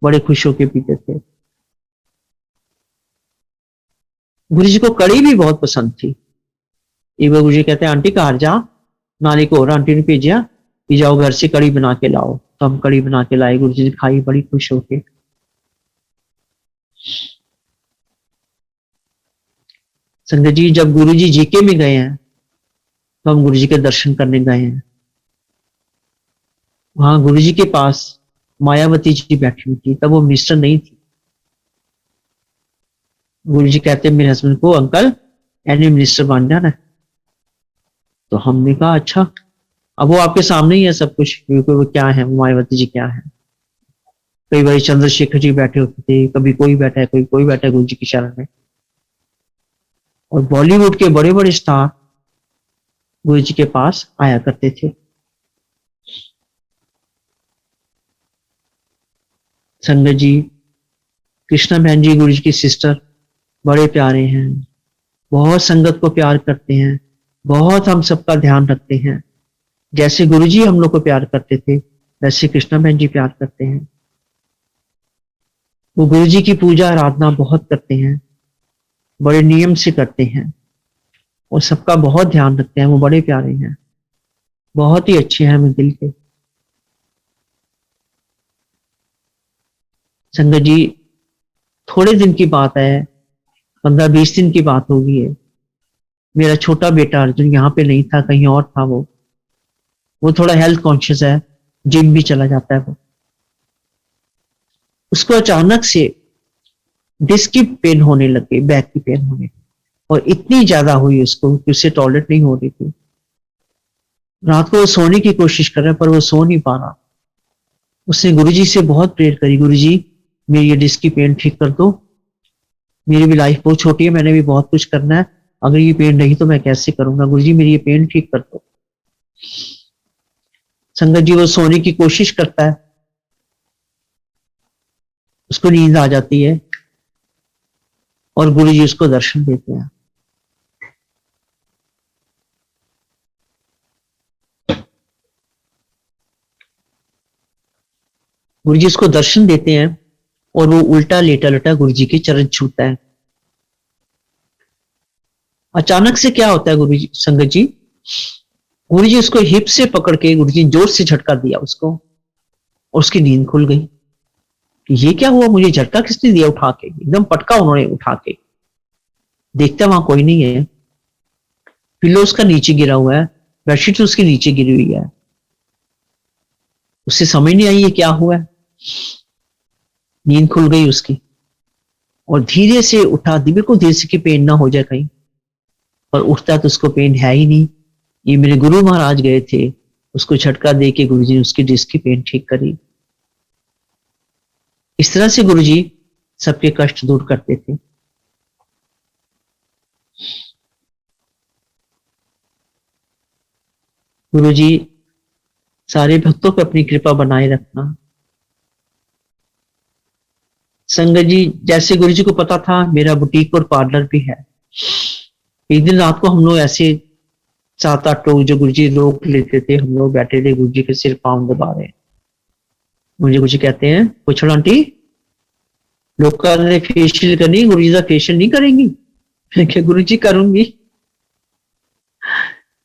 बड़े खुश होके पीते थे। गुरु जी को कड़ी भी बहुत पसंद थी। एक बार गुरु जी कहते आंटी घर जा, नाली को और आंटी ने भेजा कि जाओ घर से कड़ी बना के लाओ। तो हम कड़ी बना के लाए, गुरु जी ने खाई बड़ी खुश होके। संगत जी, जब गुरु जी जीके में गए हैं तो हम गुरु जी के दर्शन करने गए हैं। वहां गुरु जी के पास मायावती जी बैठी हुई थी, तब वो मिनिस्टर नहीं थी। गुरु जी कहते मेरे हस्बैंड को, अंकल एनी मिनिस्टर बन जाना है। तो हमने कहा अच्छा। अब वो आपके सामने ही है सब कुछ, क्योंकि वो क्या है, मायावती जी क्या है। कई बार चंद्रशेखर जी बैठे होते थे, कभी कोई बैठा है, कोई बैठा है गुरु जी की शरण में। और बॉलीवुड के बड़े बड़े स्टार गुरु जी के पास आया करते थे। संगत जी, कृष्णा बहन जी गुरु जी की सिस्टर बड़े प्यारे हैं, बहुत संगत को प्यार करते हैं, बहुत हम सबका ध्यान रखते हैं। जैसे गुरु जी हम लोग को प्यार करते थे, वैसे कृष्णा बहन जी प्यार करते हैं। वो गुरु जी की पूजा आराधना बहुत करते हैं, बड़े नियम से करते हैं, और सबका बहुत ध्यान रखते हैं। वो बड़े प्यारे हैं, बहुत ही अच्छे हैं हमें दिल के। संगत जी, थोड़े दिन की बात है, 15-20 दिन की बात होगी है। मेरा छोटा बेटा अर्जुन यहाँ पे नहीं था, कहीं और था। वो थोड़ा हेल्थ कॉन्शियस है, जिम भी चला जाता है वो। उसको अचानक से डिस्क की पेन होने लग गई, बैक की पेन होने, और इतनी ज्यादा हुई उसको कि उससे टॉयलेट नहीं हो रही थी। रात को वो सोने की कोशिश कर रहा है, पर वो सो नहीं पा रहा। उसने गुरुजी से बहुत प्रेयर करी, गुरुजी मेरी ये डिस्क की पेन ठीक कर दो, मेरी भी लाइफ बहुत छोटी है, मैंने भी बहुत कुछ करना है, अगर ये पेन नहीं तो मैं कैसे करूंगा, गुरुजी मेरी ये पेन ठीक कर दो। संगत जी, वो सोने की कोशिश करता है, उसको नींद आ जाती है, और गुरुजी उसको दर्शन देते हैं। गुरुजी उसको दर्शन देते हैं, और वो उल्टा लेटा लेटा गुरुजी के चरण छूता है। अचानक से क्या होता है गुरु जी, संगत जी, गुरु जी उसको हिप से पकड़ के गुरु जी जोर से झटका दिया उसको, और उसकी नींद खुल गई। कि ये क्या हुआ, मुझे झटका किसने दिया उठा के, एकदम पटका उन्होंने उठा के। देखता वहां कोई नहीं है, पिल्लो उसका नीचे गिरा हुआ है, बेडशीट उसके नीचे गिरी हुई है। उससे समझ नहीं आई ये क्या हुआ है। नींद खुल गई उसकी, और धीरे से उठा, बिल्कुल धीरे से कि पेन ना हो जाए कहीं, पर उठता तो उसको पेन है ही नहीं। ये मेरे गुरु महाराज गए थे, उसको झटका दे के गुरु जी ने उसकी डिस्क की पेन ठीक करी। इस तरह से गुरु जी सबके कष्ट दूर करते थे। गुरु जी सारे भक्तों पर अपनी कृपा बनाए रखना। संगत जी, जैसे गुरु जी को पता था मेरा बुटीक और पार्लर भी है, एक दिन रात को हम लोग ऐसे 7-8 लोग, जो गुरु जी रोक लेते थे, हम लोग बैठे थे, गुरु जी के सिर पांव दबा रहे। मुझे गुरु जी कहते हैं, पूछो आंटी लोग कर रहे फेशियल करनी, गुरु जी का फेशियल नहीं करेंगी? मैं क्या गुरु जी करूंगी।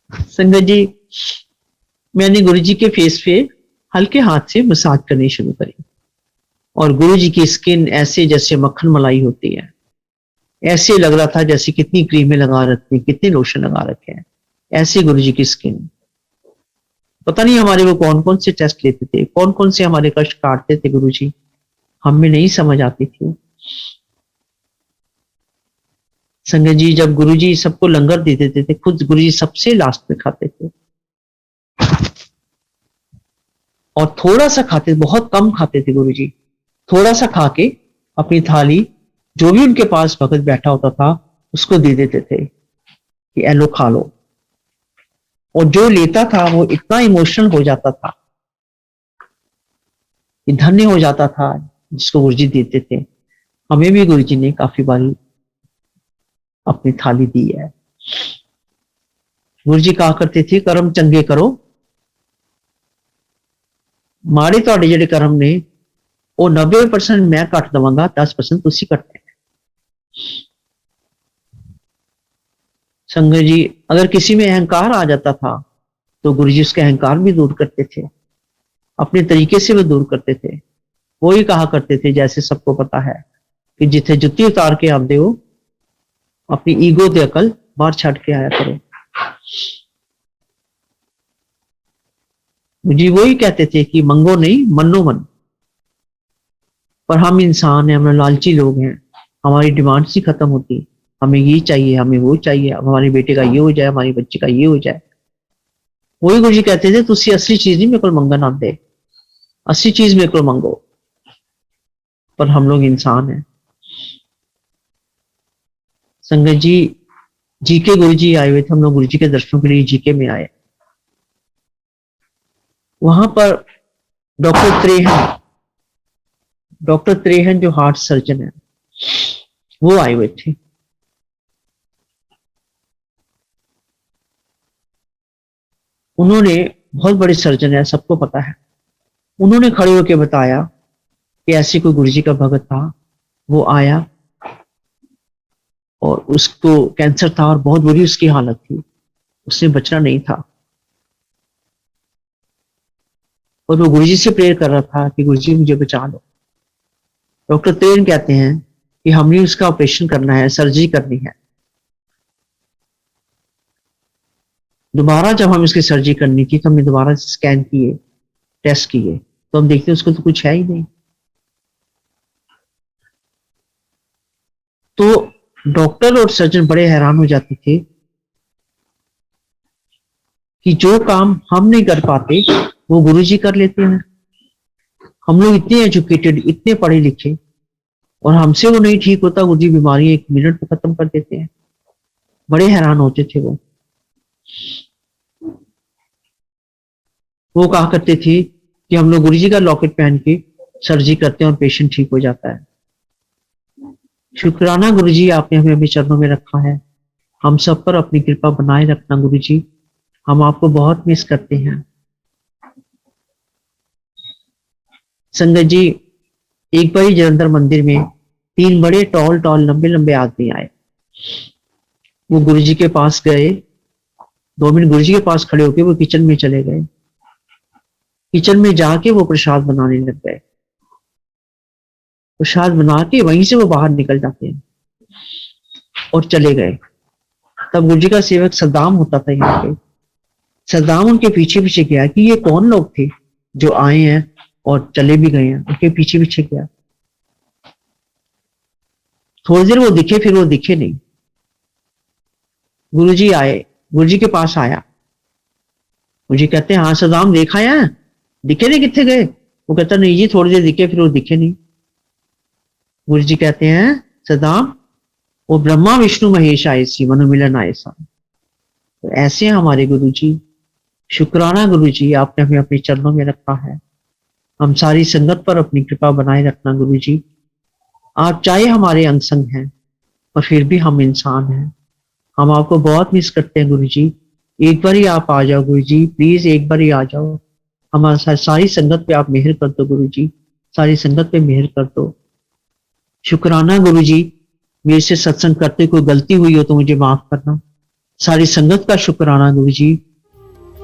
संगत जी, मैंने गुरु जी के फेस पे हल्के हाथ से मसाज करनी शुरू करी, और गुरु जी की स्किन ऐसे जैसे मक्खन मलाई होती है, ऐसे लग रहा था जैसे कितनी क्रीमें लगा रखी हैं, कितने लोशन लगा रखे हैं, ऐसे गुरु जी की स्किन। पता नहीं हमारे वो कौन कौन से टेस्ट लेते थे, कौन कौन से हमारे कष्ट काटते थे गुरु जी, हमें नहीं समझ आती थी। संगत जी, जब गुरु जी सबको लंगर दे देते थे, खुद गुरु जी सबसे लास्ट में खाते थे, और थोड़ा सा खाते, बहुत कम खाते थे गुरु जी। थोड़ा सा खा के अपनी थाली, जो भी उनके पास भगत बैठा होता था, उसको दे देते थे कि एलो खा लो। और जो लेता था वो इतना इमोशनल हो जाता था, कि धन्य हो जाता था जिसको गुरु जी देते थे। हमें भी गुरु जी ने काफी बारी अपनी थाली दी है। गुरु जी कहा करते थे, कर्म चंगे करो, माड़े ਤੁਹਾਡੇ ਜਿਹੜੇ ਕਰਮ ਨੇ ਉਹ 90% मैं ਕੱਟ ਦਵਾਂਗਾ, 10% ਤੁਸੀਂ ਕੱਟने। संगत जी, अगर किसी में अहंकार आ जाता था तो गुरु जी उसके अहंकार भी दूर करते थे, अपने तरीके से वो दूर करते थे। वो ही कहा करते थे, जैसे सबको पता है कि जिथे जुत्ती उतार के आते हो, अपनी ईगो ते अकल बाहर छड़ के आया करो। जी वही कहते थे कि मंगो नहीं, मनो मन। पर हम इंसान हैं, हम लालची लोग हैं, हमारी डिमांड्स ही खत्म होती। हमें ये चाहिए, हमें वो चाहिए, अब हमारे बेटे का ये हो जाए, हमारी बच्ची का ये हो जाए। वही गुरु जी कहते थे, तुसी असली चीज नहीं मेरे को मंगन आते, असली चीज मेरे को मंगो। पर हम लोग इंसान हैं। संगत जी, जीके गुरु जी आए हुए थे, हम लोग गुरु जी के दर्शनों के लिए जीके में आए। वहां पर डॉक्टर त्रेहन जो हार्ट सर्जन है, वो आए हुए थे। उन्होंने, बहुत बड़े सर्जन है, सबको पता है, उन्होंने खड़े होकर बताया कि ऐसे कोई गुरु जी का भगत था, वो आया और उसको कैंसर था और बहुत बुरी उसकी हालत थी, उसने बचना नहीं था। और वो गुरु जी से प्रेयर कर रहा था कि गुरु जी मुझे बचा लो। डॉक्टर त्रेन कहते हैं कि हमने उसका ऑपरेशन करना है, सर्जरी करनी है। दोबारा जब हम इसकी सर्जरी करनी थी तो हमने दोबारा स्कैन किए, टेस्ट किए, तो हम देखते हैं उसको तो कुछ है ही नहीं। तो डॉक्टर और सर्जन बड़े हैरान हो जाते थे कि जो काम हम नहीं कर पाते वो गुरु जी कर लेते हैं। हम लोग इतने एजुकेटेड, इतने पढ़े लिखे, और हमसे वो नहीं ठीक होता, गुरु जी बीमारी 1 मिनट में खत्म कर देते हैं। बड़े हैरान होते थे वो कहा करते थे कि हम लोग गुरु जी का लॉकेट पहन के सर्जरी करते हैं और पेशेंट ठीक हो जाता है। शुक्राना गुरु जी, आपने हमें अपने चरणों में रखा है। हम सब पर अपनी कृपा बनाए रखना गुरु जी, हम आपको बहुत मिस करते हैं। संगत जी, एक बार जलंधर मंदिर में 3 बड़े टॉल लंबे लंबे आदमी आए। वो गुरु जी के पास गए, 2 मिनट गुरु जी के पास खड़े होके वो किचन में चले गए। किचन में जाके वो प्रसाद बनाने लग गए। प्रसाद बना के वहीं से वो बाहर निकल जाते हैं और चले गए। तब गुरु जी का सेवक सद्दाम होता था यहाँ पे, सद्दाम उनके पीछे पीछे गया कि ये कौन लोग थे जो आए हैं और चले भी गए हैं। उनके पीछे पीछे गया, थोड़ी देर वो दिखे, फिर वो दिखे नहीं। गुरु जी आए, गुरु जी के पास आया। गुरु जी कहते हैं, हाँ सद्दाम, देखा है, दिखे नहीं, कितने गए? वो कहता नहीं जी, थोड़ी देर दिखे, फिर वो दिखे नहीं। गुरु जी कहते हैं, सद्दाम, वो ब्रह्मा विष्णु महेश आए सी, मनु मिलन आए सा। तो ऐसे हमारे गुरु जी। शुक्राना गुरु जी, आपने हमें अपने चरणों में रखा है। हम सारी संगत पर अपनी कृपा बनाए रखना गुरु जी। आप चाहे हमारे अंग संग हैं, पर फिर भी हम इंसान हैं। हम आपको बहुत मिस करते हैं गुरु जी। एक बार ही आप आ जाओ गुरु जी, प्लीज एक बार ही आ जाओ। हमारी सारी संगत पे आप मेहर कर दो गुरु जी, सारी संगत पे मेहर कर दो। शुक्राना गुरु जी, मेरे से सत्संग करते कोई गलती हुई हो तो मुझे माफ करना। सारी संगत का शुक्राना गुरु जी।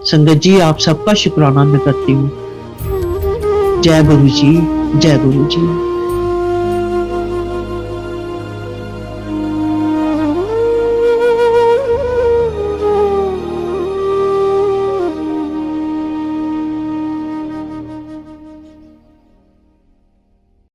संगत जी, आप सबका शुक्राना मैं करती हूँ। जय गुरु जी, जय गुरु जी।